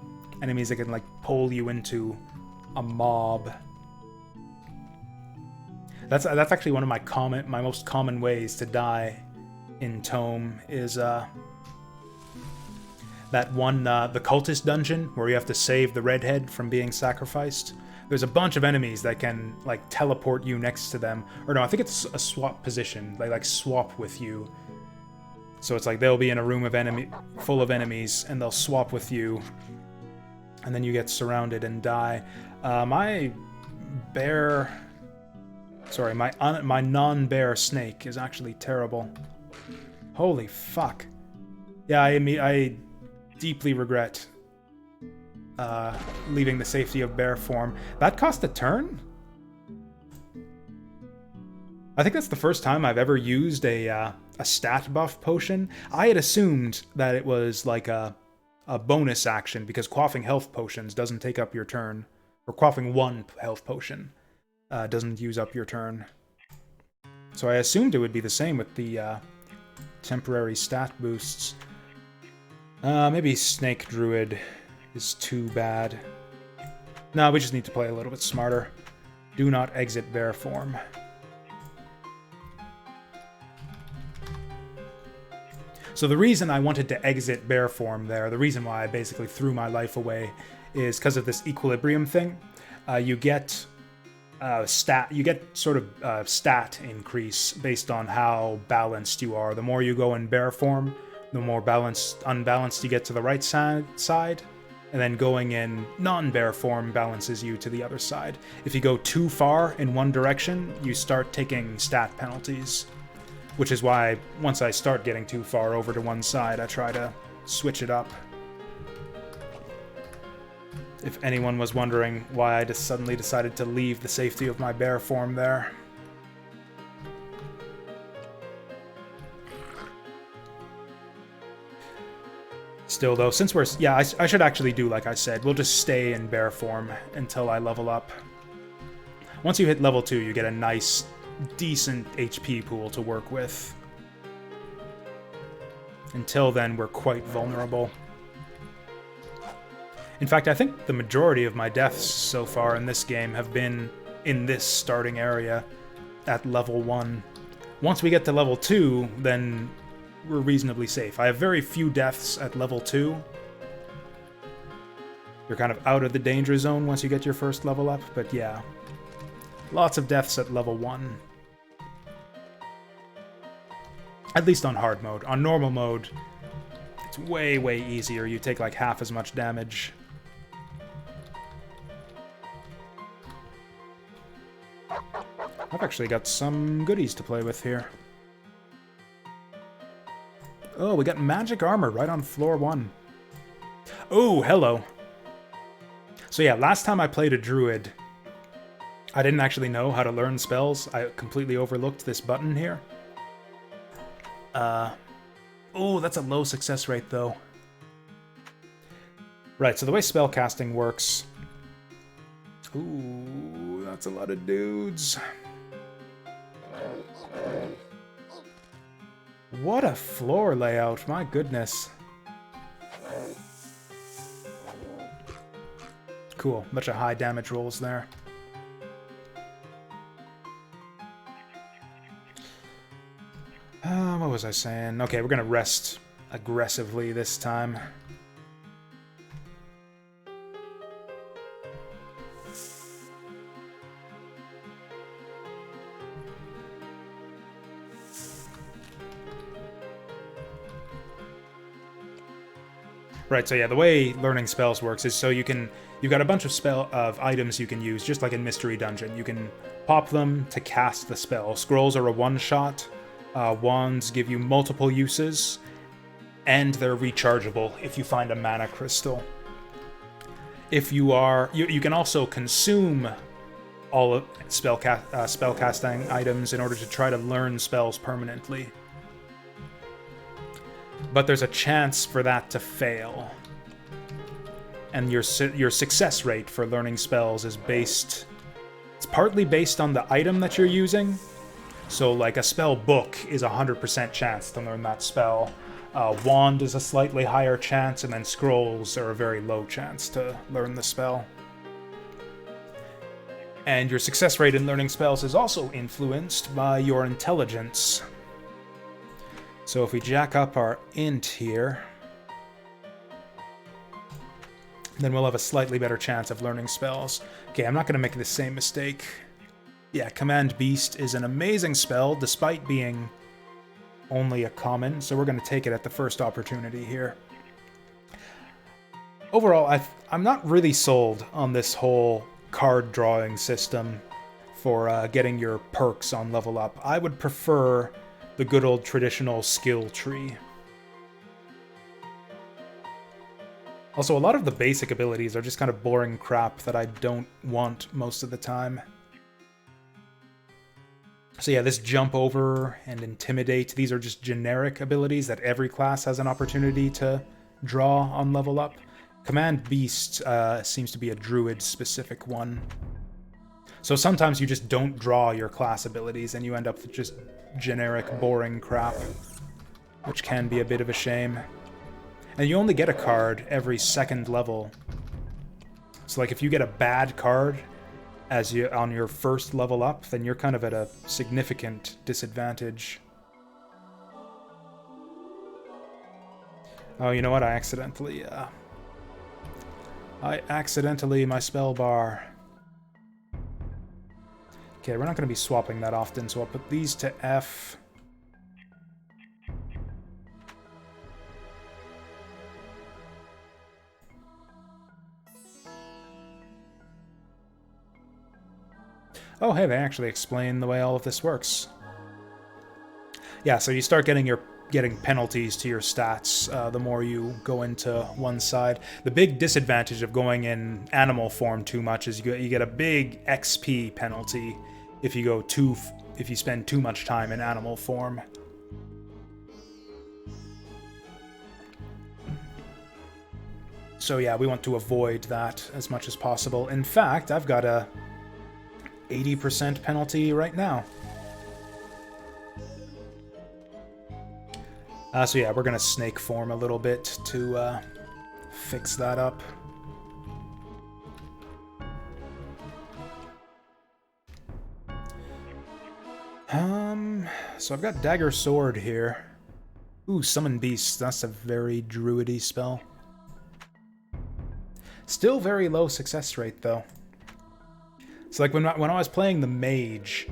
Enemies that can like pull you into a mob. That's actually one of my most common ways to die in Tome is that one the cultist dungeon where you have to save the redhead from being sacrificed. There's a bunch of enemies that can like teleport you next to them. Or no, I think it's a swap position. They like swap with you. So it's like they'll be in a room of full of enemies, and they'll swap with you. and then you get surrounded and die. My bear... Sorry, my non-bear snake is actually terrible. Holy fuck. Yeah, I deeply regret leaving the safety of bear form. That cost a turn? I think that's the first time I've ever used a stat buff potion. I had assumed that it was like a bonus action because quaffing health potions doesn't take up your turn. Or quaffing one health potion doesn't use up your turn. So I assumed it would be the same with the temporary stat boosts. Maybe Snake Druid is too bad. No, we just need to play a little bit smarter. Do not exit bear form. So the reason I wanted to exit bear form there, the reason why I basically threw my life away, is because of this equilibrium thing. You get stat increase based on how balanced you are. The more you go in bear form, the more unbalanced you get to the right side, and then going in non-bear form balances you to the other side. If you go too far in one direction, you start taking stat penalties. Which is why, once I start getting too far over to one side, I try to switch it up. If anyone was wondering why I just suddenly decided to leave the safety of my bear form there. Still though, since we're... Yeah, I should actually do like I said. We'll just stay in bear form until I level up. Once you hit level 2, you get a nice... decent HP pool to work with. Until then, we're quite vulnerable. In fact, I think the majority of my deaths so far in this game have been in this starting area at level 1. Once we get to level 2, then we're reasonably safe. I have very few deaths at level 2. You're kind of out of the danger zone once you get your first level up, but yeah. Lots of deaths at level 1. At least on hard mode. On normal mode, it's way, way easier. You take like half as much damage. I've actually got some goodies to play with here. Oh, we got magic armor right on floor 1. Oh, hello. So yeah, last time I played a druid, I didn't actually know how to learn spells. I completely overlooked this button here. Oh, that's a low success rate, though. Right, so the way spellcasting works... Ooh, that's a lot of dudes. What a floor layout, my goodness. Cool, bunch of high damage rolls there. What was I saying? Okay, we're gonna rest aggressively this time. Right, so yeah, the way learning spells works is so you've got a bunch of items you can use, just like in Mystery Dungeon. You can pop them to cast the spell. Scrolls are a one-shot. Wands give you multiple uses, and they're rechargeable if you find a mana crystal. If you can also consume all of spellcasting items in order to try to learn spells permanently. But there's a chance for that to fail. And your success rate for learning spells is it's partly based on the item that you're using. So like a spell book is a 100% chance to learn that spell. Wand is a slightly higher chance, and then scrolls are a very low chance to learn the spell. And your success rate in learning spells is also influenced by your intelligence. So if we jack up our int here, then we'll have a slightly better chance of learning spells. Okay, I'm not going to make the same mistake. Yeah, Command Beast is an amazing spell, despite being only a common, so we're going to take it at the first opportunity here. overall, I'm not really sold on this whole card drawing system for getting your perks on level up. I would prefer the good old traditional skill tree. Also, a lot of the basic abilities are just kind of boring crap that I don't want most of the time. So yeah, this jump over and intimidate, these are just generic abilities that every class has an opportunity to draw on level up. Command Beast seems to be a druid-specific one. So sometimes you just don't draw your class abilities and you end up with just generic, boring crap, which can be a bit of a shame. And you only get a card every second level. So like if you get a bad card on your first level up, then you're kind of at a significant disadvantage. Oh, you know what? I accidentally my spell bar. Okay, we're not going to be swapping that often, so I'll put these to F. Oh, hey, they actually explain the way all of this works. Yeah, so you start getting penalties to your stats the more you go into one side. The big disadvantage of going in animal form too much is you get a big XP penalty if you spend too much time in animal form. So yeah, we want to avoid that as much as possible. In fact, I've got a 80% penalty right now. So yeah, we're gonna snake form a little bit to fix that up. So I've got Dagger Sword here. Ooh, Summon Beast. That's a very druidy spell. Still very low success rate, though. So like when I was playing the Mage,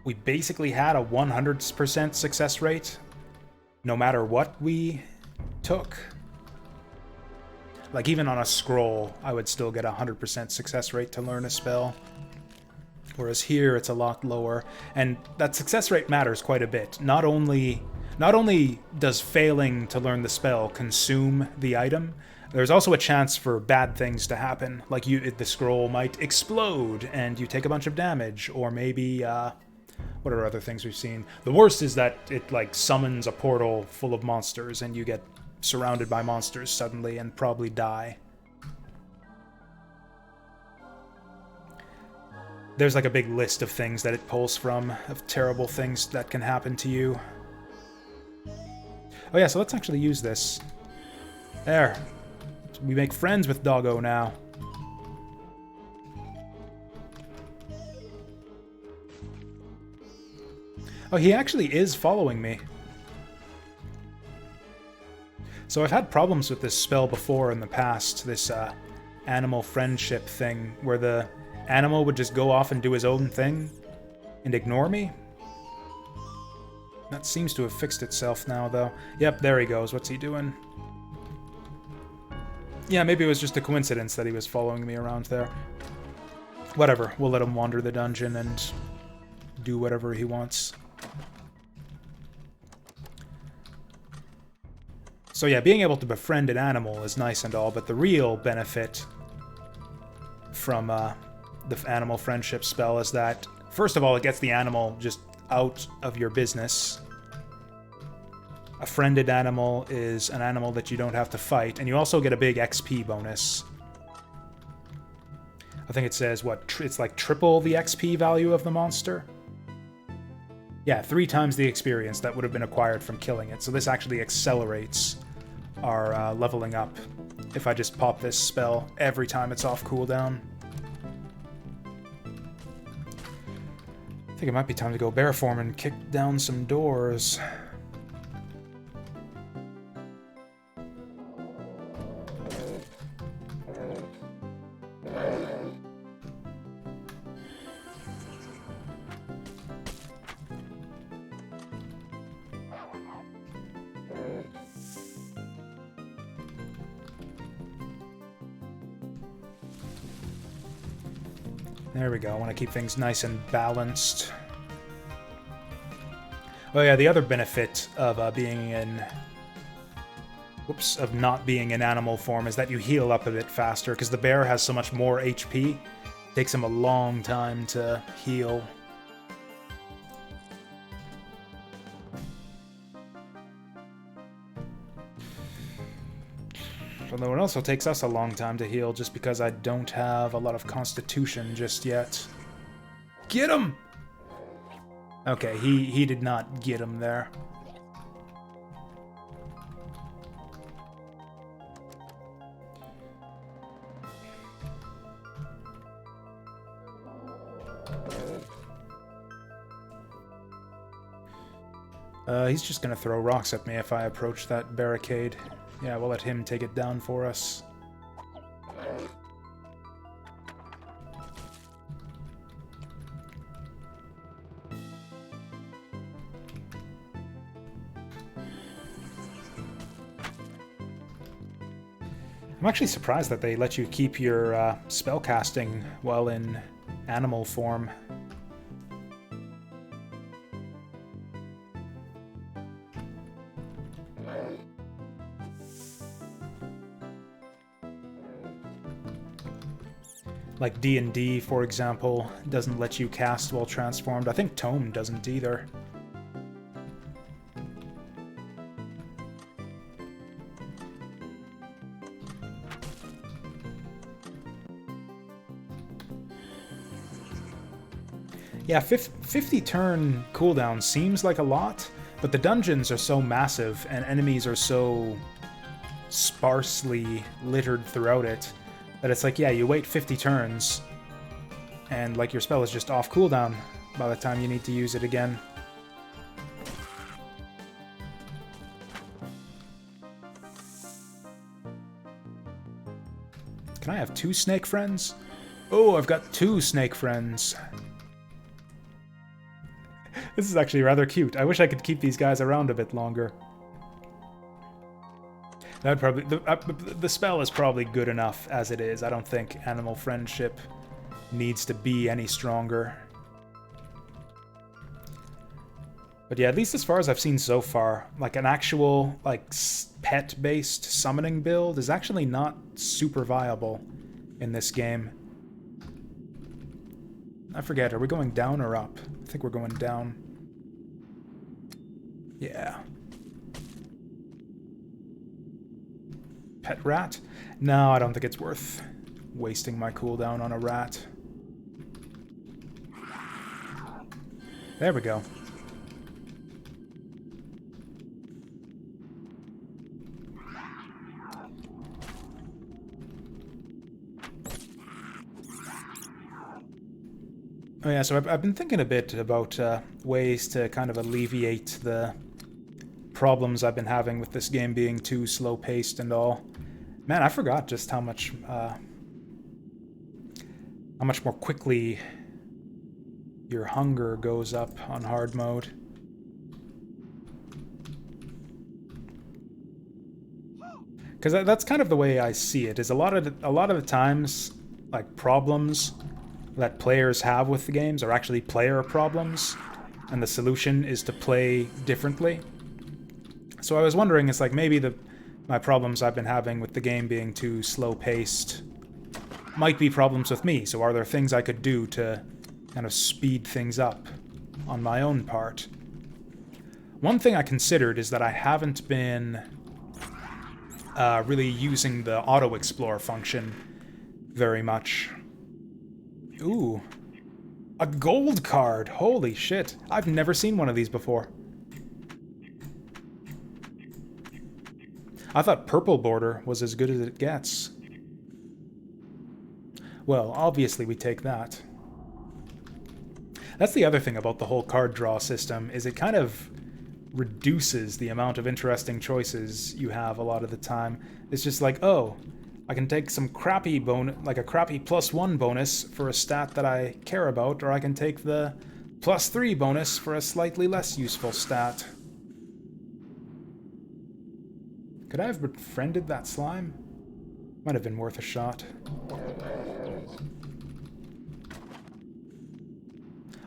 we basically had a 100% success rate, no matter what we took. Like even on a scroll, I would still get a 100% success rate to learn a spell. Whereas here, it's a lot lower. And that success rate matters quite a bit. Not only does failing to learn the spell consume the item, there's also a chance for bad things to happen. Like the scroll might explode and you take a bunch of damage, or maybe what are other things we've seen? The worst is that it like summons a portal full of monsters and you get surrounded by monsters suddenly and probably die. There's like a big list of things that it pulls from, of terrible things that can happen to you. Oh yeah, so let's actually use this. There. We make friends with Doggo now. Oh, he actually is following me. So I've had problems with this spell before in the past, this animal friendship thing, where the animal would just go off and do his own thing and ignore me. That seems to have fixed itself now, though. Yep, there he goes. What's he doing? Yeah, maybe it was just a coincidence that he was following me around there. Whatever, we'll let him wander the dungeon and do whatever he wants. So yeah, being able to befriend an animal is nice and all, but the real benefit from the animal friendship spell is that, first of all, it gets the animal just out of your business. A friended animal is an animal that you don't have to fight, and you also get a big XP bonus. I think it says, it's like triple the XP value of the monster? Yeah, 3 times the experience that would have been acquired from killing it, so this actually accelerates our leveling up if I just pop this spell every time it's off cooldown. I think it might be time to go bear form and kick down some doors. There we go. I want to keep things nice and balanced. Oh yeah, the other benefit of being in... Whoops, of not being in animal form is that you heal up a bit faster, because the bear has so much more HP. It takes him a long time to heal. Although it also takes us a long time to heal, just because I don't have a lot of constitution just yet. Get him! Okay, he did not get him there. He's just gonna throw rocks at me if I approach that barricade. Yeah, we'll let him take it down for us. I'm actually surprised that they let you keep your spellcasting while in animal form. Like D&D, for example, doesn't let you cast while transformed. I think Tome doesn't either. Yeah, 50 turn cooldown seems like a lot, but the dungeons are so massive and enemies are so sparsely littered throughout it that it's like, yeah, you wait 50 turns, and like your spell is just off cooldown by the time you need to use it again. Can I have 2 snake friends? Oh, I've got 2 snake friends. This is actually rather cute. I wish I could keep these guys around a bit longer. That would probably the spell is probably good enough as it is. I don't think animal friendship needs to be any stronger. But yeah, at least as far as I've seen so far, like an actual like pet-based summoning build is actually not super viable in this game. I forget, are we going down or up? I think we're going down. Yeah. Pet rat? No, I don't think it's worth wasting my cooldown on a rat. There we go. Oh yeah, so I've been thinking a bit about ways to kind of alleviate the problems I've been having with this game being too slow-paced and all. Man, I forgot just how much more quickly your hunger goes up on hard mode. Because that's kind of the way I see it. Is a lot of the times, like, problems that players have with the games are actually player problems, and the solution is to play differently. So I was wondering, it's like maybe my problems I've been having with the game being too slow-paced might be problems with me, so are there things I could do to kind of speed things up on my own part? One thing I considered is that I haven't been really using the auto-explore function very much. Ooh, a gold card! Holy shit, I've never seen one of these before. I thought purple border was as good as it gets. Well, obviously we take that. That's the other thing about the whole card draw system, is it kind of reduces the amount of interesting choices you have a lot of the time. It's just like, oh, I can take some crappy bonus, like a crappy +1 bonus for a stat that I care about, or I can take the +3 bonus for a slightly less useful stat. Could I have befriended that slime? Might have been worth a shot.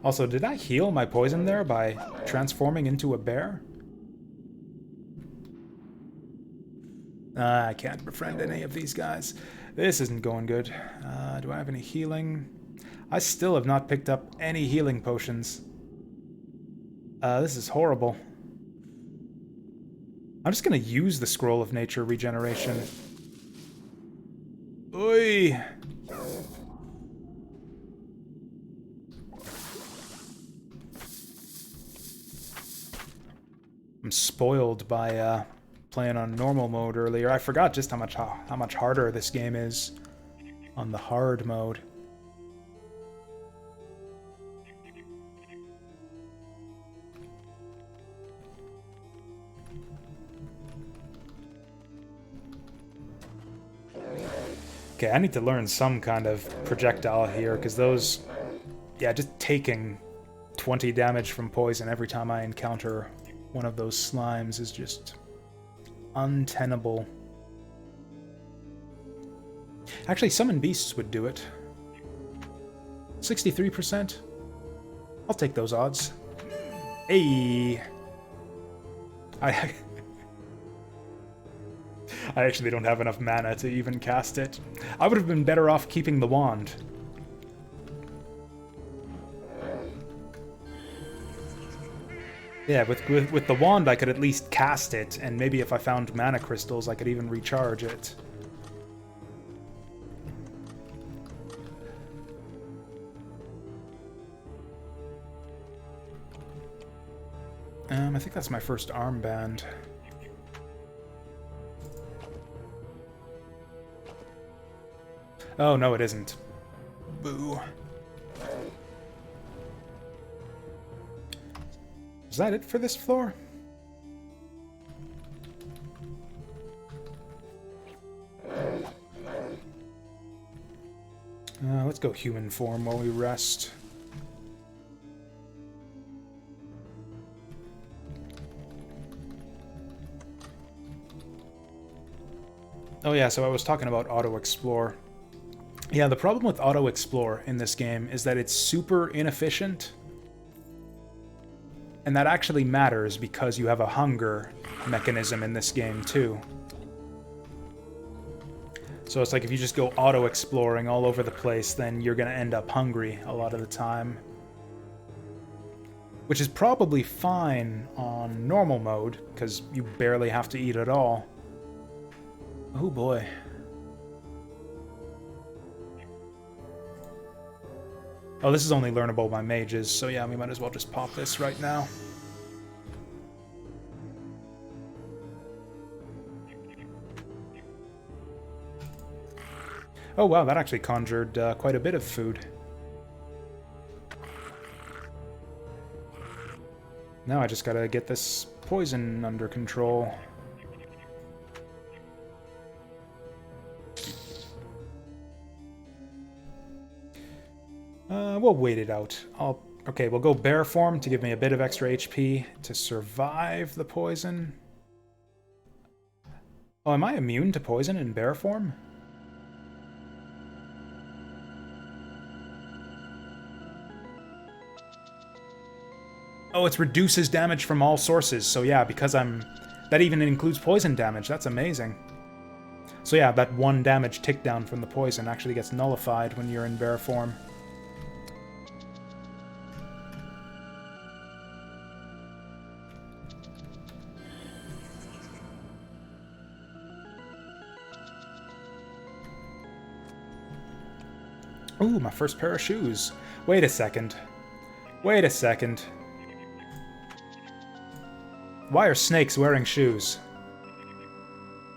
Also, did I heal my poison there by transforming into a bear? I can't befriend any of these guys. This isn't going good. Do I have any healing? I still have not picked up any healing potions. This is horrible. I'm just gonna use the Scroll of Nature regeneration. Oi! I'm spoiled by playing on normal mode earlier. I forgot just how much harder this game is on the hard mode. Okay, I need to learn some kind of projectile here, because those... Yeah, just taking 20 damage from poison every time I encounter one of those slimes is just untenable. Actually, Summon Beasts would do it. 63%? I'll take those odds. Hey! I actually don't have enough mana to even cast it. I would have been better off keeping the wand. Yeah, with the wand I could at least cast it, and maybe if I found mana crystals I could even recharge it. I think that's my first armband. Oh, no, it isn't. Boo. Is that it for this floor? Let's go human form while we rest. Oh yeah, so I was talking about auto-explore. Yeah, the problem with auto-explore in this game is that it's super inefficient. And that actually matters because you have a hunger mechanism in this game too. So it's like if you just go auto-exploring all over the place, then you're gonna end up hungry a lot of the time. Which is probably fine on normal mode, because you barely have to eat at all. Oh boy. Oh, this is only learnable by mages, so yeah, we might as well just pop this right now. Oh wow, that actually conjured quite a bit of food. Now I just gotta get this poison under control. We'll wait it out. Okay, we'll go bear form to give me a bit of extra HP to survive the poison. Oh, am I immune to poison in bear form? Oh, it reduces damage from all sources, so yeah, because that even includes poison damage, that's amazing. So yeah, that 1 damage tick down from the poison actually gets nullified when you're in bear form. Ooh, my first pair of shoes. Wait a second. Wait a second. Why are snakes wearing shoes?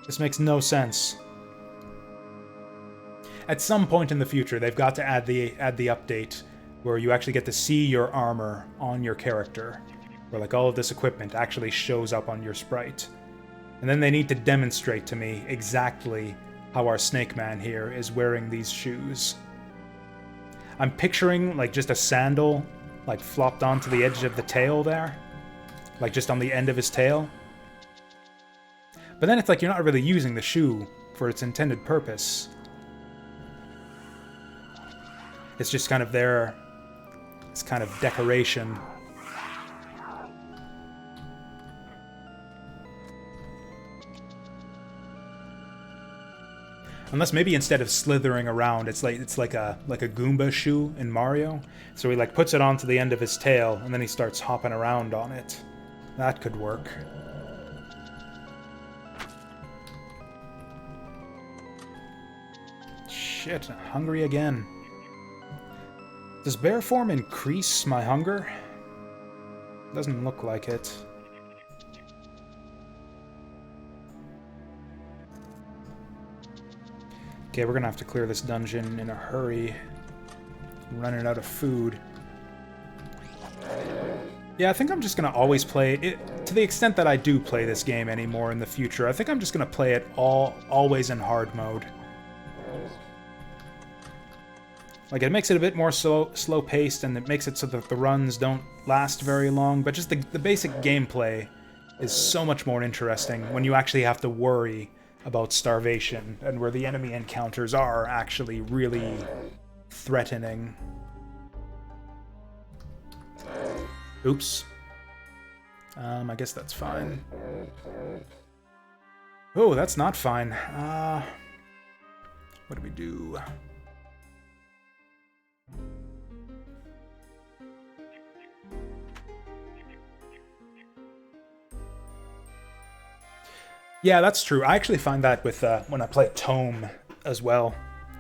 This makes no sense. At some point in the future, they've got to add the update where you actually get to see your armor on your character, where like all of this equipment actually shows up on your sprite. And then they need to demonstrate to me exactly how our snake man here is wearing these shoes. I'm picturing like just a sandal like flopped onto the edge of the tail there. Like just on the end of his tail. But then it's like you're not really using the shoe for its intended purpose. It's just kind of there this kind of decoration. Unless maybe instead of slithering around, it's like a Goomba shoe in Mario. So he like puts it onto the end of his tail, and then he starts hopping around on it. That could work. Shit, hungry again. Does bear form increase my hunger? Doesn't look like it. Okay, we're gonna have to clear this dungeon in a hurry. I'm running out of food. Yeah, I think I'm just gonna always play it, to the extent that I do play this game anymore in the future. I think I'm just gonna play it always in hard mode. Like, it makes it a bit more slow-paced, and it makes it so that the runs don't last very long, but just the basic gameplay is so much more interesting when you actually have to worry about starvation, and where the enemy encounters are actually really threatening. Oops. I guess that's fine. Oh, that's not fine. What do we do? Yeah, that's true. I actually find that with when I play Tome as well,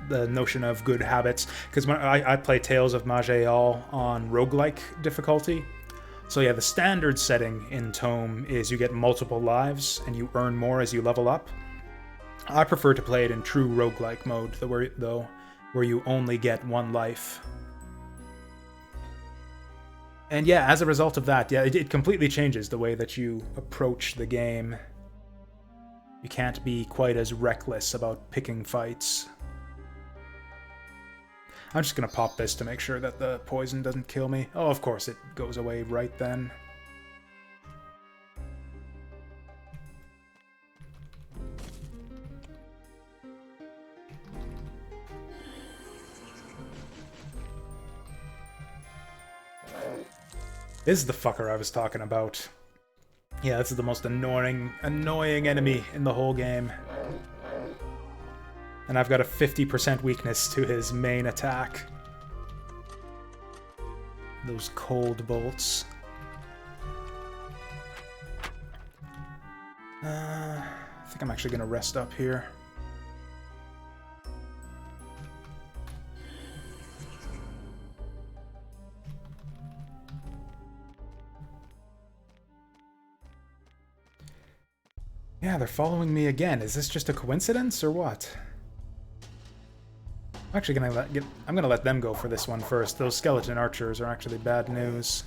the notion of good habits. Because when I play Tales of Maj'Eyal on roguelike difficulty. So yeah, the standard setting in Tome is you get multiple lives and you earn more as you level up. I prefer to play it in true roguelike mode, though, where you only get one life. And yeah, as a result of that, yeah, it completely changes the way that you approach the game. You can't be quite as reckless about picking fights. I'm just gonna pop this to make sure that the poison doesn't kill me. Oh, of course, it goes away right then. This is the fucker I was talking about. Yeah, this is the most annoying enemy in the whole game. And I've got a 50% weakness to his main attack. Those cold bolts. I think I'm actually gonna rest up here. Yeah, they're following me again. Is this just a coincidence or what? I'm actually gonna let them go for this one first. Those skeleton archers are actually bad news.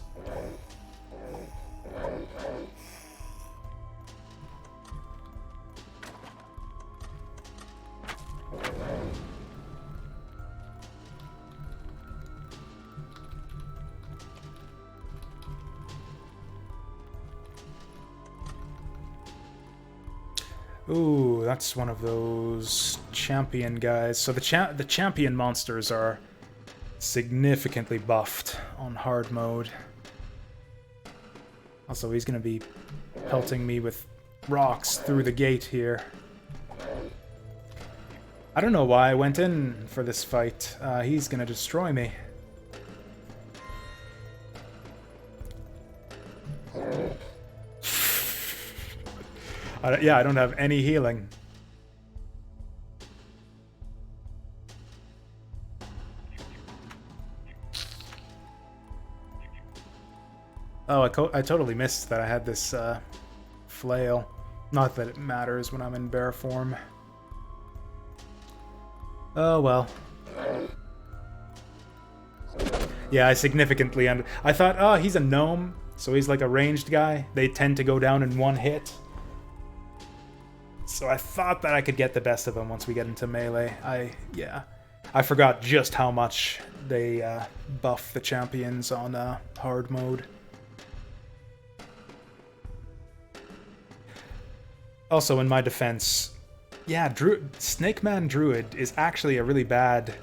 Ooh, that's one of those champion guys. So the champion monsters are significantly buffed on hard mode. Also, he's gonna be pelting me with rocks through the gate here. I don't know why I went in for this fight. He's gonna destroy me. Yeah, I don't have any healing. Oh, I totally missed that I had this flail. Not that it matters when I'm in bear form. Oh well. Yeah, I significantly I thought, oh, he's a gnome, so he's like a ranged guy. They tend to go down in one hit. So I thought that I could get the best of him once we get into melee. I forgot just how much they buff the champions on hard mode. Also, in my defense, yeah, Snake Man Druid is actually a really bad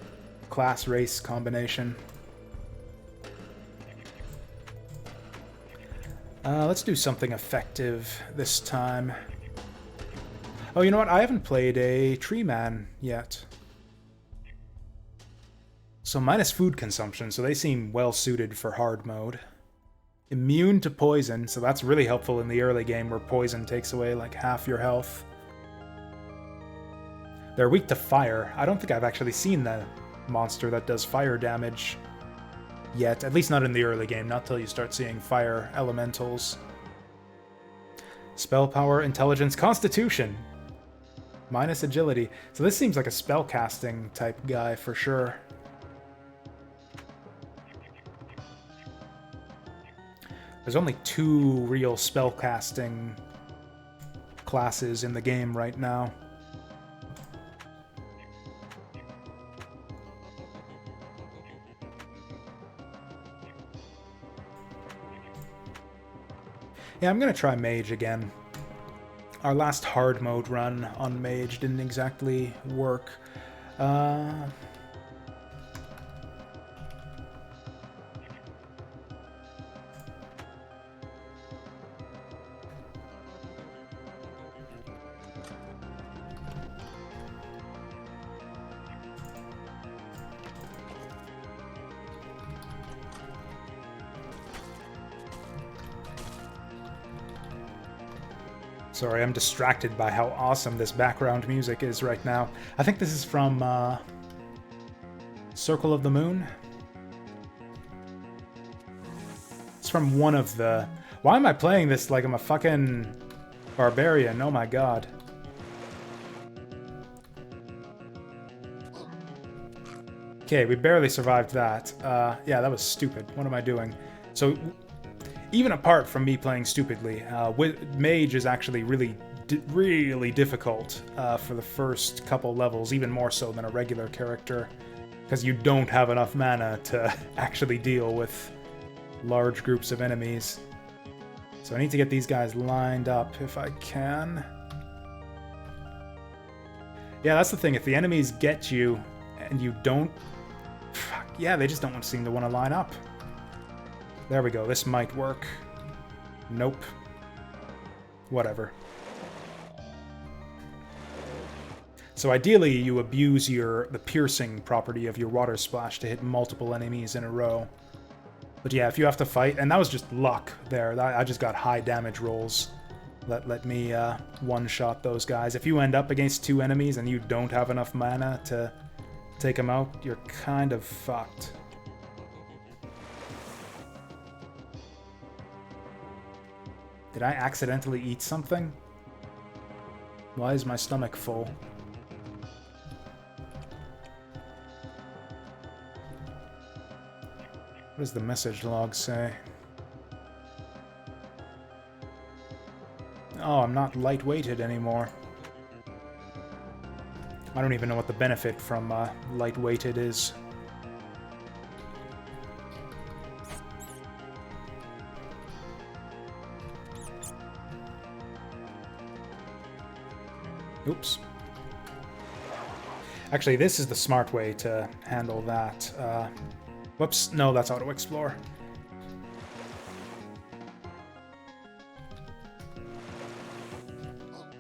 class-race combination. Let's do something effective this time. Oh, you know what? I haven't played a Tree Man yet. So minus food consumption, so they seem well suited for hard mode. Immune to poison, so that's really helpful in the early game where poison takes away like half your health. They're weak to fire. I don't think I've actually seen the monster that does fire damage yet, at least not in the early game, not till you start seeing fire elementals. Spell power, intelligence, constitution. Minus agility. So this seems like a spell casting type guy for sure. There's only 2 real spell casting classes in the game right now. Yeah, I'm gonna try Mage again. Our last hard mode run on Mage didn't exactly work. Sorry, I'm distracted by how awesome this background music is right now. I think this is from Circle of the Moon. It's from one of the... Why am I playing this like I'm a fucking barbarian? Oh my god. Okay, we barely survived that. Yeah, that was stupid. What am I doing? So... Even apart from me playing stupidly, Mage is actually really difficult for the first couple levels, even more so than a regular character, because you don't have enough mana to actually deal with large groups of enemies. So I need to get these guys lined up if I can. Yeah, that's the thing. If the enemies get you and you don't... Yeah, they just don't seem to want to line up. There we go, this might work. Nope. Whatever. So ideally you abuse the piercing property of your water splash to hit multiple enemies in a row. But yeah, if you have to fight, and that was just luck there, I just got high damage rolls. Let me one-shot those guys. If you end up against 2 enemies and you don't have enough mana to take them out, you're kind of fucked. Did I accidentally eat something? Why is my stomach full? What does the message log say? Oh, I'm not light-weighted anymore. I don't even know what the benefit from light-weighted is. Oops. Actually, this is the smart way to handle that. Whoops, no, that's auto-explore.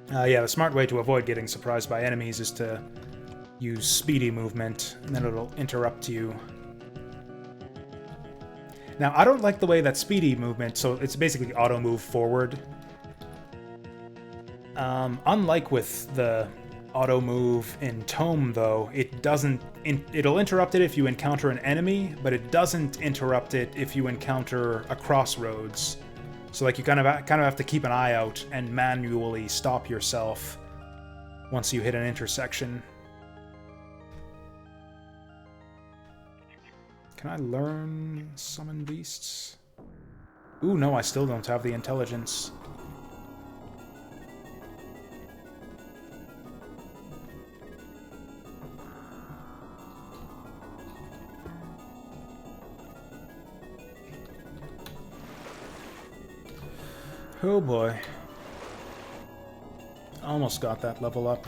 Yeah, the smart way to avoid getting surprised by enemies is to use speedy movement, and then it'll interrupt you. Now, I don't like the way that speedy movement, so it's basically auto-move forward. Unlike with the auto move in Tome, though, it doesn't. It'll interrupt it if you encounter an enemy, but it doesn't interrupt it if you encounter a crossroads. So, like, you kind of have to keep an eye out and manually stop yourself once you hit an intersection. Can I learn summon beasts? Ooh, no, I still don't have the intelligence. Oh boy. Almost got that level up.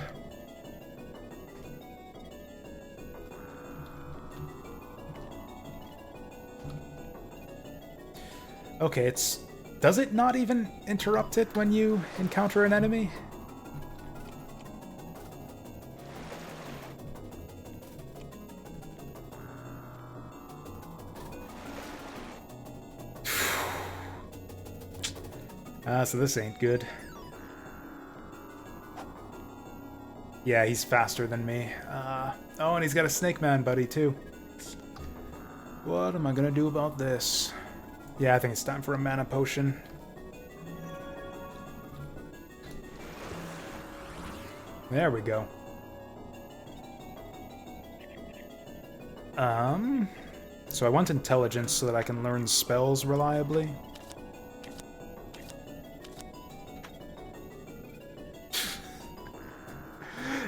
Okay, it's Does it not even interrupt it when you encounter an enemy? So this ain't good. Yeah, he's faster than me. Oh, and he's got a Snake Man buddy, too. What am I gonna do about this? Yeah, I think it's time for a mana potion. There we go. So I want intelligence so that I can learn spells reliably.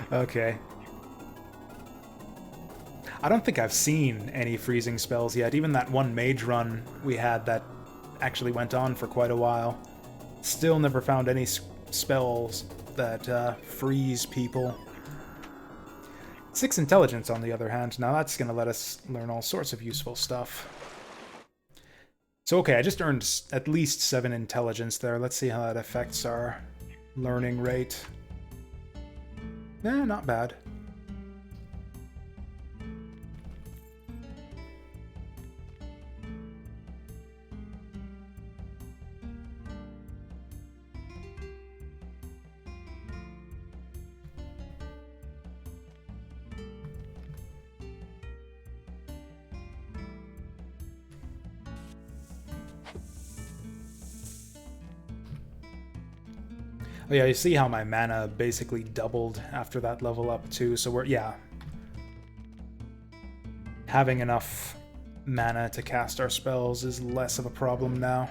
Okay. I don't think I've seen any freezing spells yet. Even that one mage run we had that actually went on for quite a while. Still never found any spells that freeze people. 6 intelligence, on the other hand. Now that's going to let us learn all sorts of useful stuff. So okay, I just earned at least 7 intelligence there. Let's see how that affects our learning rate. Not bad. Oh yeah, you see how my mana basically doubled after that level up too, so we're, yeah. Having enough mana to cast our spells is less of a problem now.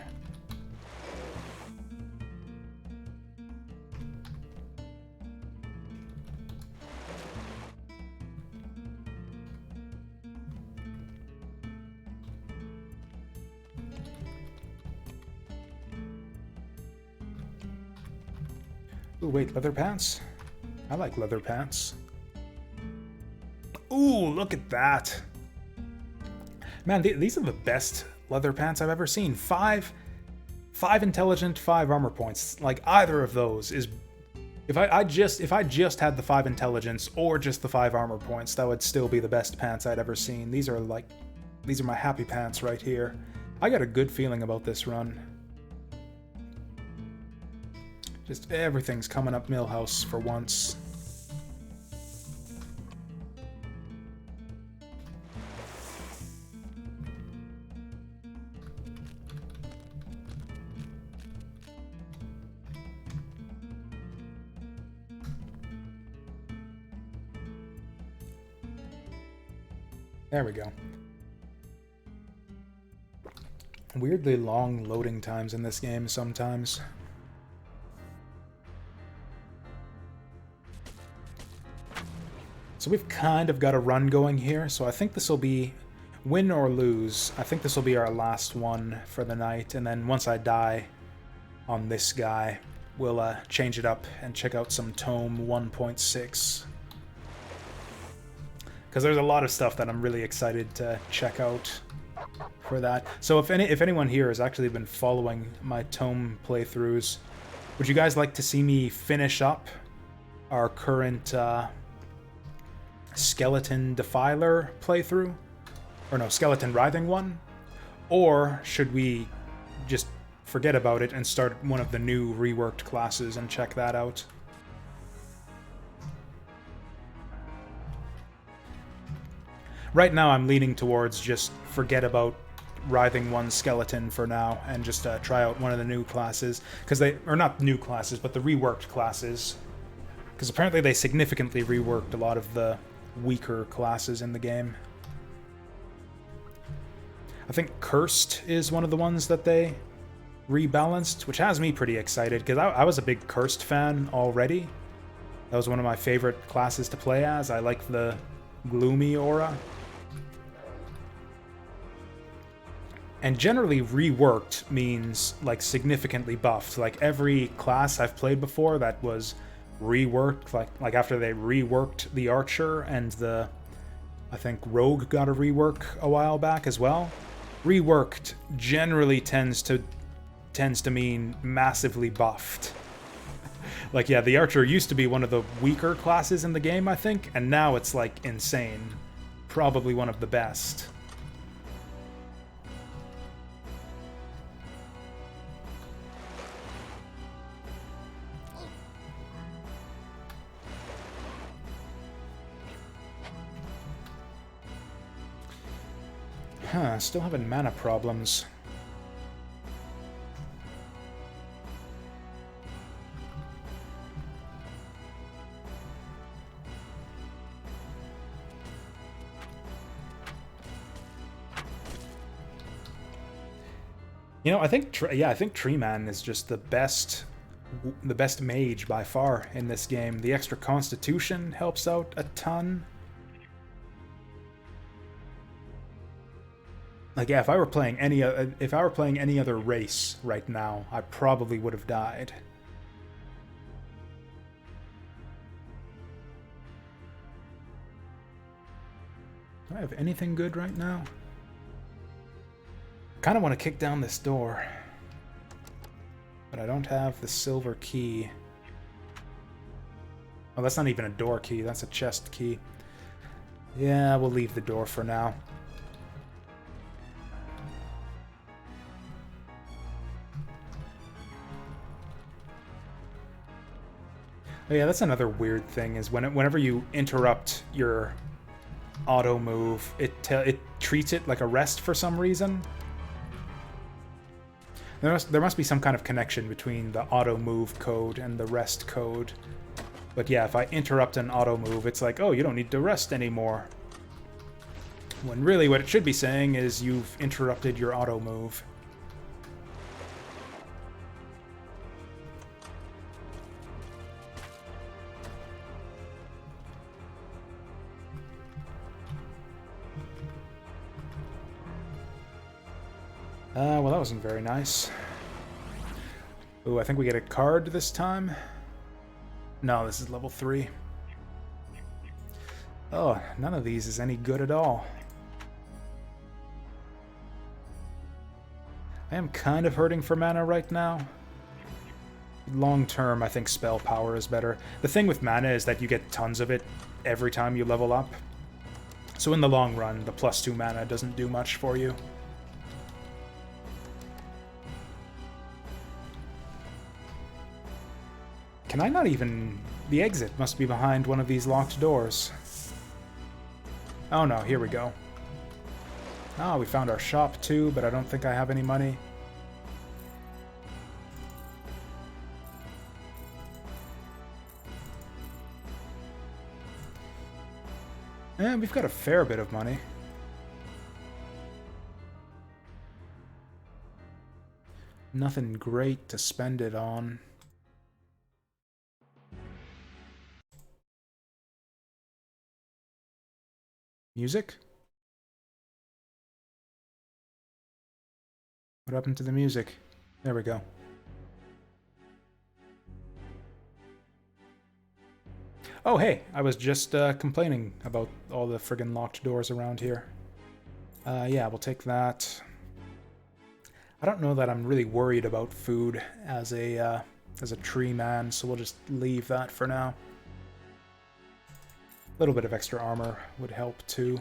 Ooh, wait, leather pants? I like leather pants. Ooh, look at that. Man, these are the best leather pants I've ever seen. 5 intelligent, 5 armor points. Like, either of those is... If I just had the 5 intelligence or just the 5 armor points, that would still be the best pants I'd ever seen. These are my happy pants right here. I got a good feeling about this run. Just everything's coming up Millhouse for once. There we go. Weirdly long loading times in this game sometimes. So we've kind of got a run going here, so I think this will be, win or lose, I think this will be our last one for the night, and then once I die on this guy, we'll change it up and check out some Tome 1.6. Because there's a lot of stuff that I'm really excited to check out for that. So if anyone here has actually been following my Tome playthroughs, would you guys like to see me finish up our current Skeleton Defiler playthrough? Or no, Skeleton Writhing one? Or should we just forget about it and start one of the new reworked classes and check that out? Right now I'm leaning towards just forget about Writhing 1 Skeleton for now and just try out one of the new classes. Because or not new classes, but the reworked classes. Because apparently they significantly reworked a lot of the weaker classes in the game. I think Cursed is one of the ones that they rebalanced, which has me pretty excited, because I was a big Cursed fan already. That was one of my favorite classes to play as. I like the gloomy aura. And generally reworked means like significantly buffed. Like every class I've played before that was reworked, like after they reworked the Archer and I think Rogue got a rework a while back as well. Reworked generally tends to tends to mean massively buffed. Like, yeah, the archer used to be one of the weaker classes in the game, I think, and now it's, like, insane. Probably one of the best. Huh, still having mana problems. You know, I think I think Tree Man is just the best mage by far in this game. The extra constitution helps out a ton. Like, yeah, if I were playing any other race right now, I probably would have died. Do I have anything good right now? Kind of want to kick down this door, but I don't have the silver key. Oh, that's not even a door key, that's a chest key. Yeah, we'll leave the door for now. Oh yeah, that's another weird thing, is whenever you interrupt your auto move, it treats it like a rest for some reason. There must be some kind of connection between the auto move code and the rest code. But yeah, if I interrupt an auto move, it's like, oh, you don't need to rest anymore. When really what it should be saying is you've interrupted your auto move. Well, that wasn't very nice. Ooh, I think we get a card this time. No, this is level 3. Oh, none of these is any good at all. I am kind of hurting for mana right now. Long term, I think spell power is better. The thing with mana is that you get tons of it every time you level up. So in the long run, the +2 mana doesn't do much for you. Can I not even... The exit must be behind one of these locked doors. Oh no, here we go. Oh, we found our shop too, but I don't think I have any money. And we've got a fair bit of money. Nothing great to spend it on. Music? What happened to the music? There we go. Oh, hey, I was just complaining about all the friggin' locked doors around here. Yeah, we'll take that. I don't know that I'm really worried about food as a tree man, so we'll just leave that for now. A little bit of extra armor would help too.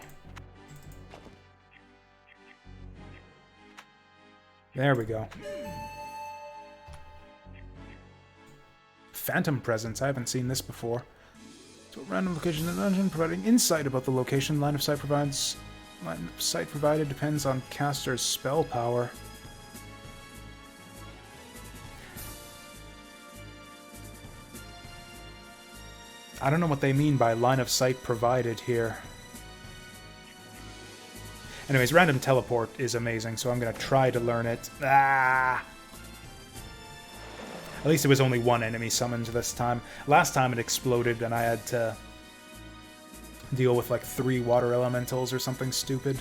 There we go. Phantom presence. I haven't seen this before. So random location in the dungeon, providing insight about the location. Line of sight provides. Line of sight provided depends on caster's spell power. I don't know what they mean by line of sight provided here. Anyways, random teleport is amazing, so I'm going to try to learn it. Ah! At least it was only one enemy summoned this time. Last time it exploded and I had to deal with like 3 water elementals or something stupid.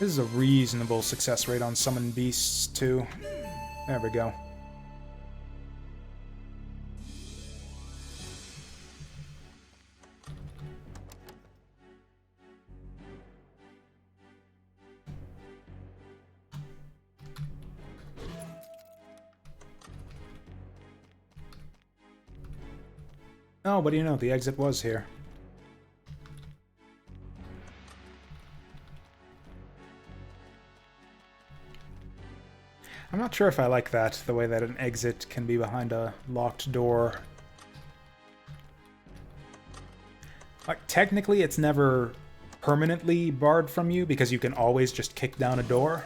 This is a reasonable success rate on summon beasts too. There we go. Oh, but you know, the exit was here. I'm not sure if I like that, the way that an exit can be behind a locked door. Like, technically, it's never permanently barred from you, because you can always just kick down a door.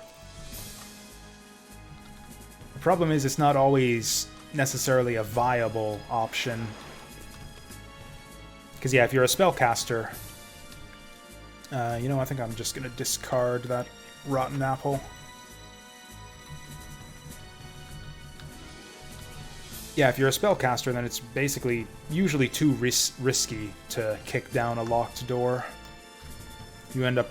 The problem is it's not always necessarily a viable option. Because, yeah, if you're a spellcaster... you know, I think I'm just going to discard that rotten apple. Yeah, if you're a spellcaster, then it's basically usually too risky to kick down a locked door. You end up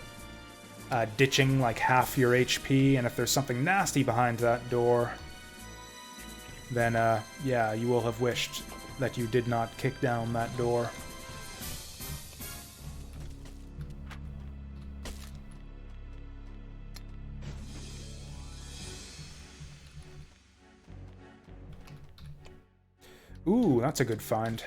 ditching like half your HP, and if there's something nasty behind that door, then yeah, you will have wished that you did not kick down that door. Ooh, that's a good find.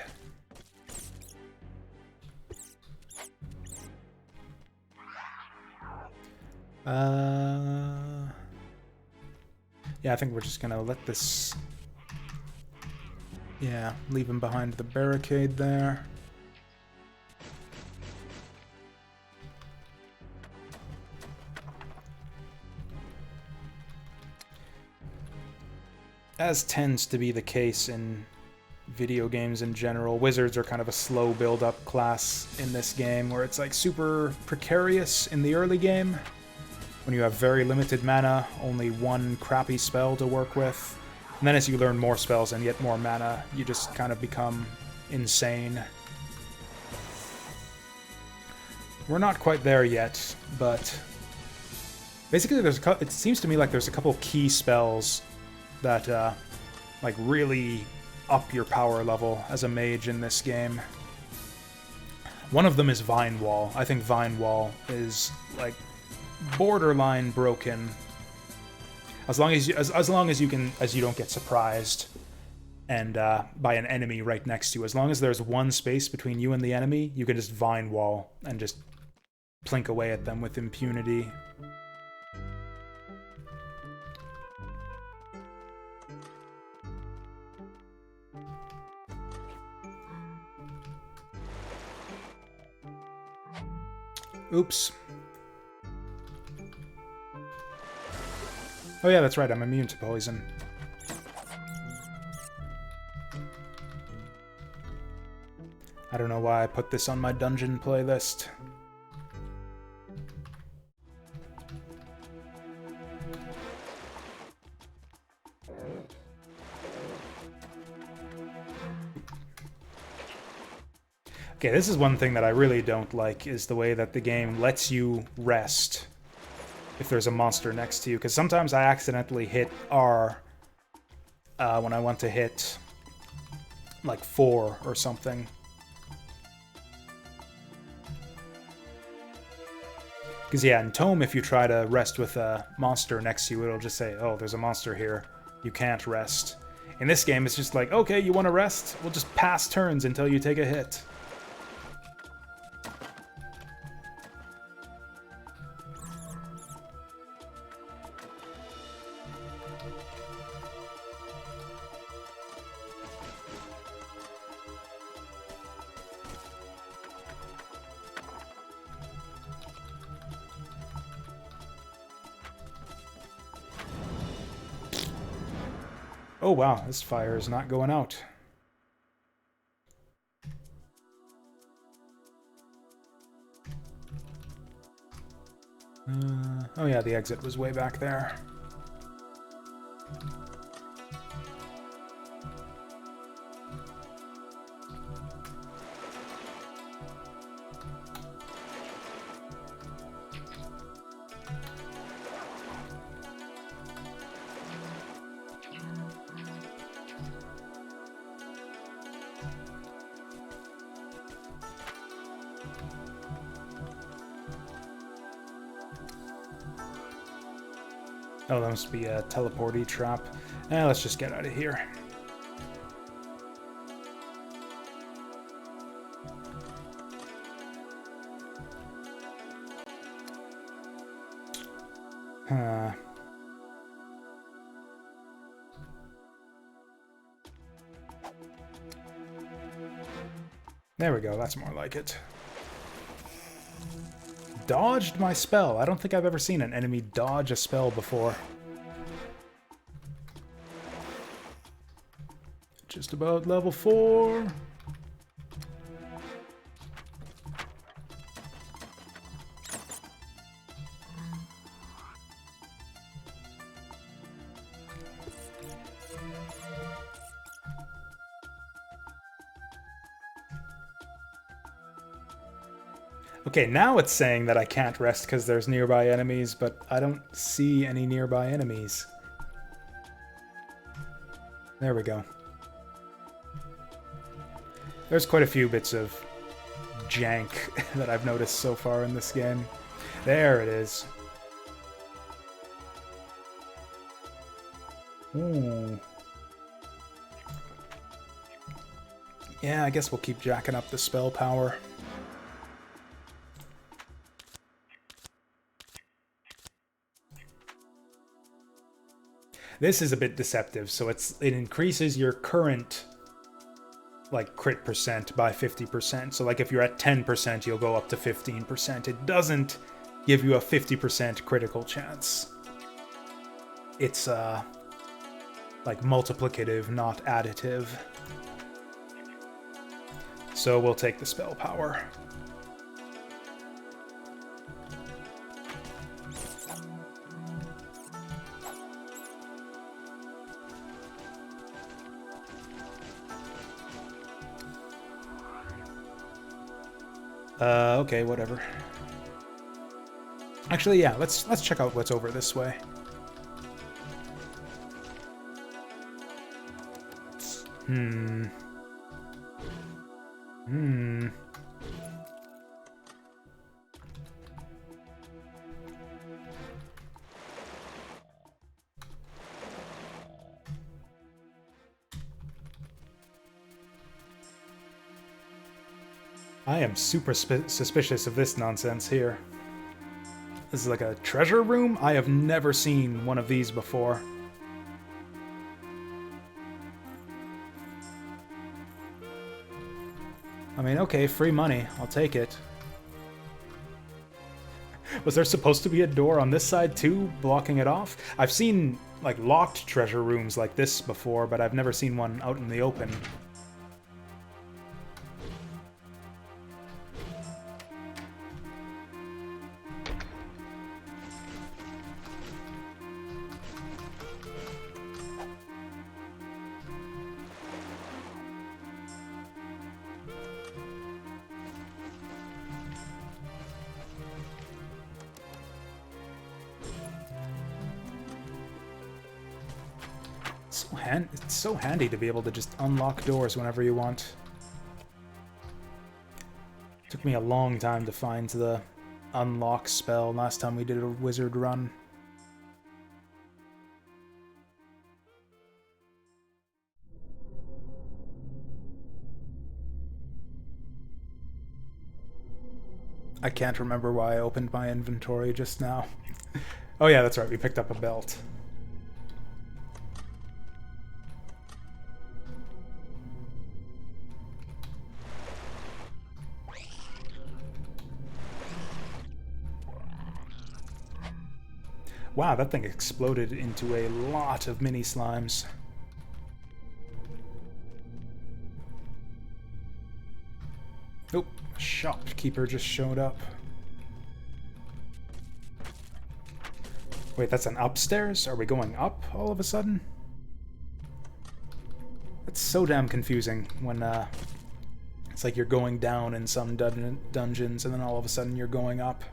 Yeah, I think we're just gonna let this... Yeah, leave him behind the barricade there. As tends to be the case in video games in general, wizards are kind of a slow build-up class in this game, where it's like super precarious in the early game, when you have very limited mana, only one crappy spell to work with, and then as you learn more spells and get more mana, you just kind of become insane. We're not quite there yet, but basically it seems to me like there's a couple key spells that like really up your power level as a mage in this game. One of them is Vine Wall. I think Vine Wall is like borderline broken. As long as you don't get surprised and by an enemy right next to you. As long as there's one space between you and the enemy, you can just Vine Wall and just plink away at them with impunity. Oops. Oh yeah, that's right, I'm immune to poison. I don't know why I put this on my dungeon playlist. Okay, this is one thing that I really don't like, is the way that the game lets you rest if there's a monster next to you, because sometimes I accidentally hit R when I want to hit like 4 or something. Because yeah, in Tome, if you try to rest with a monster next to you, it'll just say, oh, there's a monster here, you can't rest. In this game, it's just like, okay, you want to rest? We'll just pass turns until you take a hit. Oh wow, this fire is not going out. Oh yeah, the exit was way back there. Oh, that must be a teleporty trap. Let's just get out of here. Huh. There we go, that's more like it. Dodged my spell. I don't think I've ever seen an enemy dodge a spell before. Just about level 4. Okay, now it's saying that I can't rest because there's nearby enemies, but I don't see any nearby enemies. There we go. There's quite a few bits of jank that I've noticed so far in this game. There it is. Ooh. Yeah, I guess we'll keep jacking up the spell power. This is a bit deceptive, so it increases your current like crit percent by 50%. So like if you're at 10%, you'll go up to 15%. It doesn't give you a 50% critical chance. It's like multiplicative, not additive. So we'll take the spell power. Okay, whatever. Actually, yeah, let's check out what's over this way. I am super suspicious of this nonsense here. This is like a treasure room? I have never seen one of these before. I mean, okay, free money. I'll take it. Was there supposed to be a door on this side too, blocking it off? I've seen, like, locked treasure rooms like this before, but I've never seen one out in the open. It's so handy to be able to just unlock doors whenever you want. Took me a long time to find the unlock spell last time we did a wizard run. I can't remember why I opened my inventory just now. Oh yeah, that's right, we picked up a belt. Wow, that thing exploded into a lot of mini slimes. Oh, a shopkeeper just showed up. Wait, that's an upstairs? Are we going up all of a sudden? It's so damn confusing when it's like you're going down in some dungeons and then all of a sudden you're going up.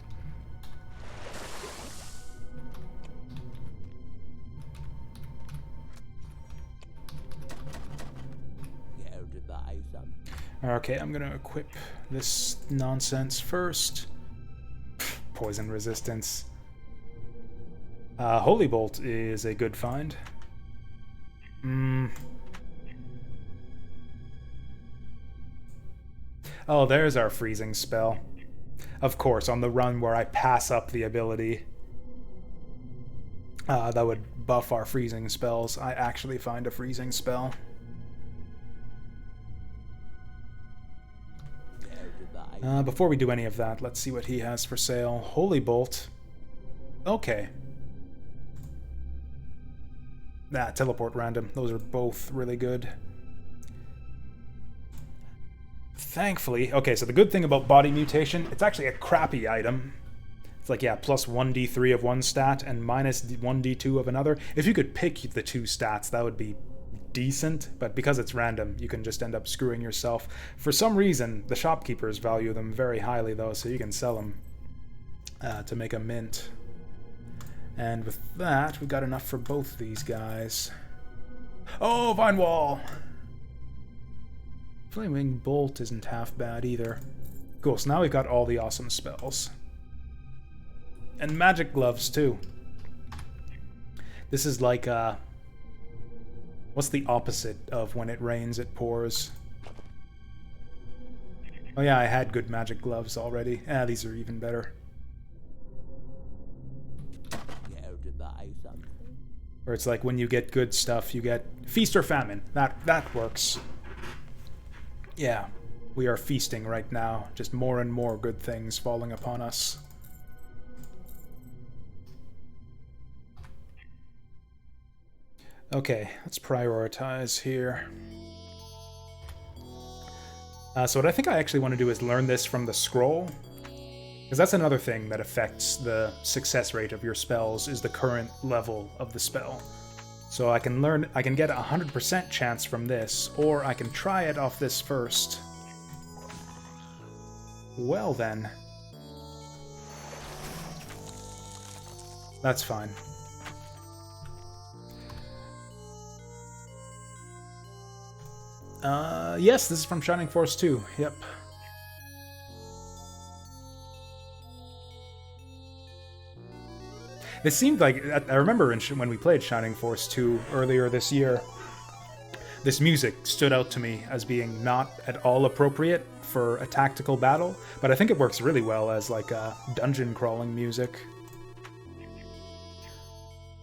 Okay, I'm gonna equip this nonsense first. Poison resistance. Holy Bolt is a good find. Oh, there's our freezing spell. Of course, on the run where I pass up the ability. That would buff our freezing spells. I actually find a freezing spell. Before we do any of that, let's see what he has for sale. Holy Bolt. Okay. Teleport random. Those are both really good. Thankfully, okay, so the good thing about Body Mutation, it's actually a crappy item. It's like, yeah, plus 1d3 of one stat and minus 1d2 of another. If you could pick the two stats, that would be decent, but because it's random, you can just end up screwing yourself. For some reason, the shopkeepers value them very highly, though, so you can sell them to make a mint. And with that, we've got enough for both these guys. Oh, Vine Wall! Flaming Bolt isn't half bad either. Cool, so now we've got all the awesome spells. And magic gloves, too. This is like, what's the opposite of when it rains, it pours? Oh yeah, I had good magic gloves already. These are even better. Or it's like when you get good stuff, you get feast or famine. That works. Yeah, we are feasting right now. Just more and more good things falling upon us. Okay, let's prioritize here. So what I think I actually want to do is learn this from the scroll. Because that's another thing that affects the success rate of your spells, is the current level of the spell. So I can get a 100% chance from this, or I can try it off this first. Well then. That's fine. Yes, this is from Shining Force 2. Yep. It seemed like, I remember when we played Shining Force 2 earlier this year, this music stood out to me as being not at all appropriate for a tactical battle, but I think it works really well as like a dungeon crawling music.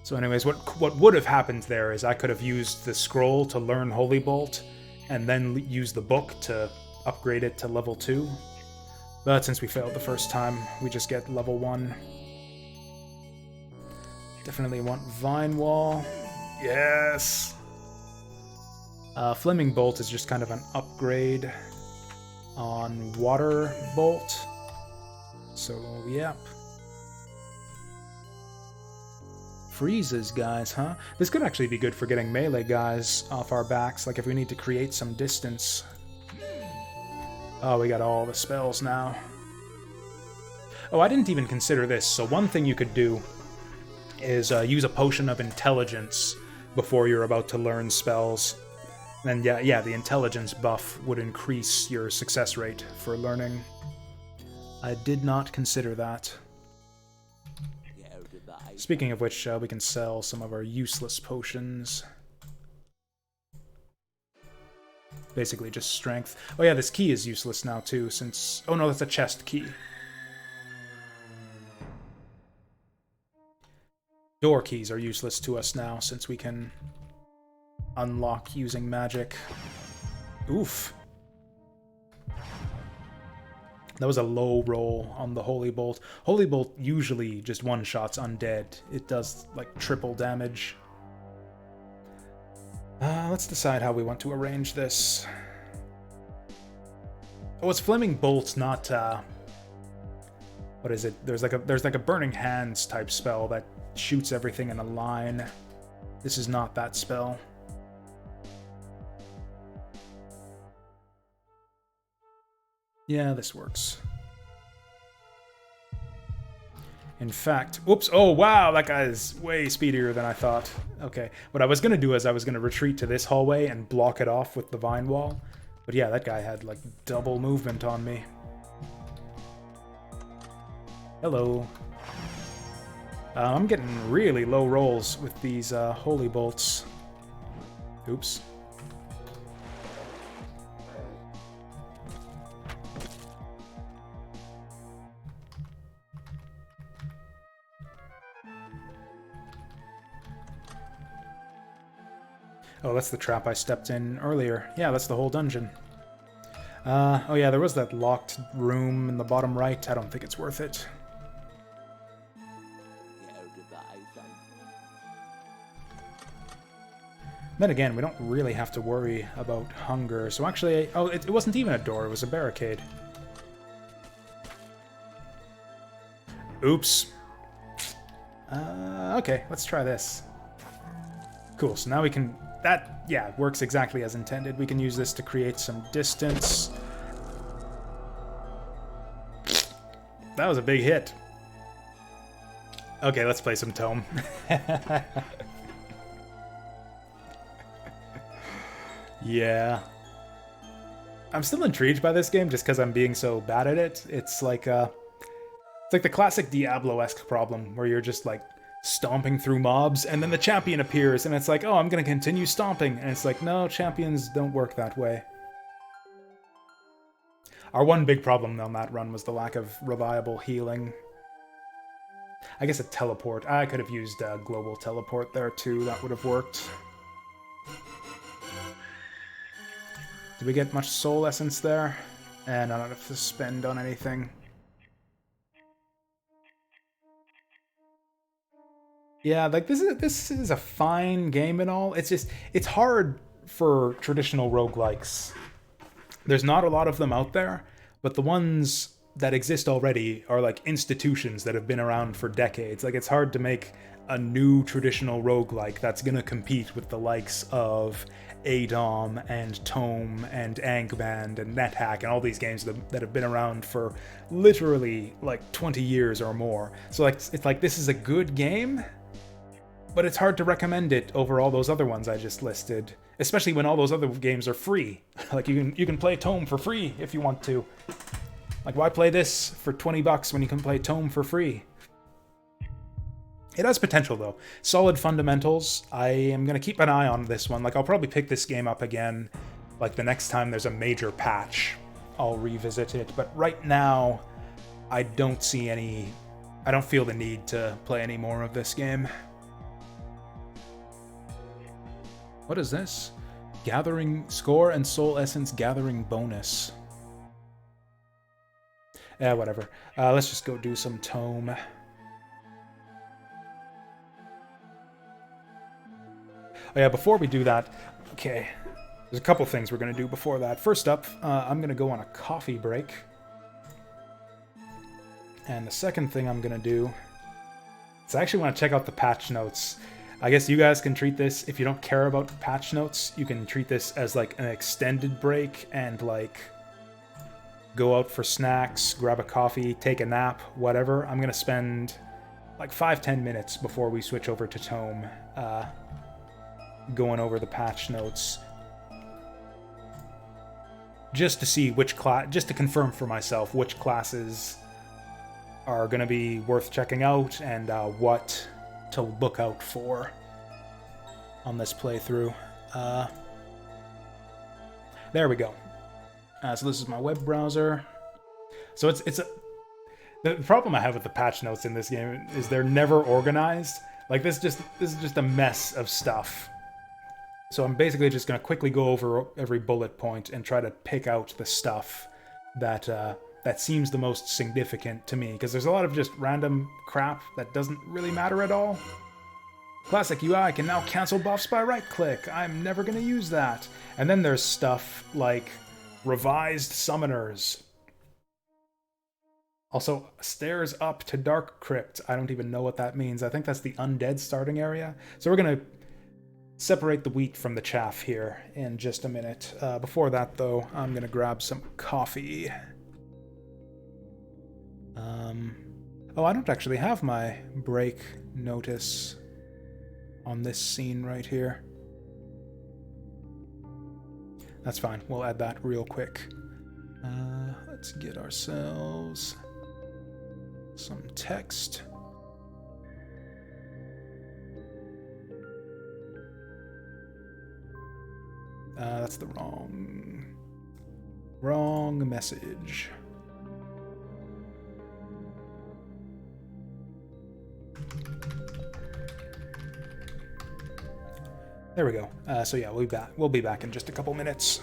So anyways, what would have happened there is I could have used the scroll to learn Holy Bolt, and then use the book to upgrade it to level 2. But since we failed the first time, we just get level 1. Definitely want Vine Wall. Yes! Flaming Bolt is just kind of an upgrade on Water Bolt. So, yep. Freezes guys, huh? This could actually be good for getting melee guys off our backs, like if we need to create some distance. Oh, we got all the spells now. Oh, I didn't even consider this, so one thing you could do is use a potion of intelligence before you're about to learn spells. And yeah, the intelligence buff would increase your success rate for learning. I did not consider that. Speaking of which, we can sell some of our useless potions. Basically just strength. Oh yeah, this key is useless now too, since... Oh no, that's a chest key. Door keys are useless to us now, since we can unlock using magic. Oof. That was a low roll on the Holy Bolt. Holy Bolt usually just one-shots undead. It does, like, triple damage. Let's decide how we want to arrange this. Oh, it's Flaming Bolt, not, what is it? There's like a Burning Hands type spell that shoots everything in a line. This is not that spell. Yeah, this works. In fact, oops, oh wow, that guy is way speedier than I thought. Okay, what I was gonna do is I was gonna retreat to this hallway and block it off with the Vine Wall. But yeah, that guy had like double movement on me. Hello. I'm getting really low rolls with these Holy Bolts. Oops. Oh, that's the trap I stepped in earlier. Yeah, that's the whole dungeon. Oh yeah, there was that locked room in the bottom right. I don't think it's worth it. Then again, we don't really have to worry about hunger. So actually, oh, it wasn't even a door, it was a barricade. Oops. Okay, let's try this. Cool, so now we can... That, yeah, works exactly as intended. We can use this to create some distance. That was a big hit. Okay, let's play some Tome. Yeah. I'm still intrigued by this game just because I'm being so bad at it. It's like the classic Diablo-esque problem where you're just like stomping through mobs and then the champion appears and it's like, oh, I'm gonna continue stomping. And it's like, no, champions don't work that way. Our one big problem on that run was the lack of reliable healing. I guess a teleport. I could have used a global teleport there too. That would have worked. Did we get much soul essence there? And I don't have to spend on anything. Yeah, like this is a fine game and all. It's just it's hard for traditional roguelikes. There's not a lot of them out there, but the ones that exist already are like institutions that have been around for decades. Like it's hard to make a new traditional roguelike that's gonna compete with the likes of ADOM and Tome and Angband and NetHack and all these games that have been around for literally like 20 years or more. So like it's like this is a good game, but it's hard to recommend it over all those other ones I just listed, especially when all those other games are free. Like you can play Tome for free if you want to. Like why play this for 20 bucks when you can play Tome for free? It has potential though. Solid fundamentals. I am going to keep an eye on this one. Like I'll probably pick this game up again like the next time there's a major patch. I'll revisit it, but right now I don't feel the need to play any more of this game. What is this? Gathering score and soul essence gathering bonus. Yeah, whatever. Let's just go do some Tome. Oh yeah, before we do that, okay, there's a couple things we're going to do before that. First up, I'm going to go on a coffee break. And the second thing I'm going to do is I actually want to check out the patch notes. I guess you guys can treat this, if you don't care about patch notes, you can treat this as like an extended break and like go out for snacks, grab a coffee, take a nap, whatever. I'm going to spend like 5-10 minutes before we switch over to Tome. Going over the patch notes just to see which class, just to confirm for myself which classes are going to be worth checking out and what to look out for on this playthrough. There we go. So this is my web browser. So the problem I have with the patch notes in this game is they're never organized. Like this is just a mess of stuff. So I'm basically just going to quickly go over every bullet point and try to pick out the stuff that that seems the most significant to me, because there's a lot of just random crap that doesn't really matter at all. Classic UI can now cancel buffs by right-click. I'm never going to use that. And then there's stuff like revised summoners. Also, stairs up to Dark Crypt. I don't even know what that means. I think that's the undead starting area. So we're going to separate the wheat from the chaff here in just a minute. Before that, though, I'm going to grab some coffee. Oh, I don't actually have my break notice on this scene right here. That's fine. We'll add that real quick. Let's get ourselves some text. That's the wrong message. There we go. So yeah, we'll be back in just a couple minutes.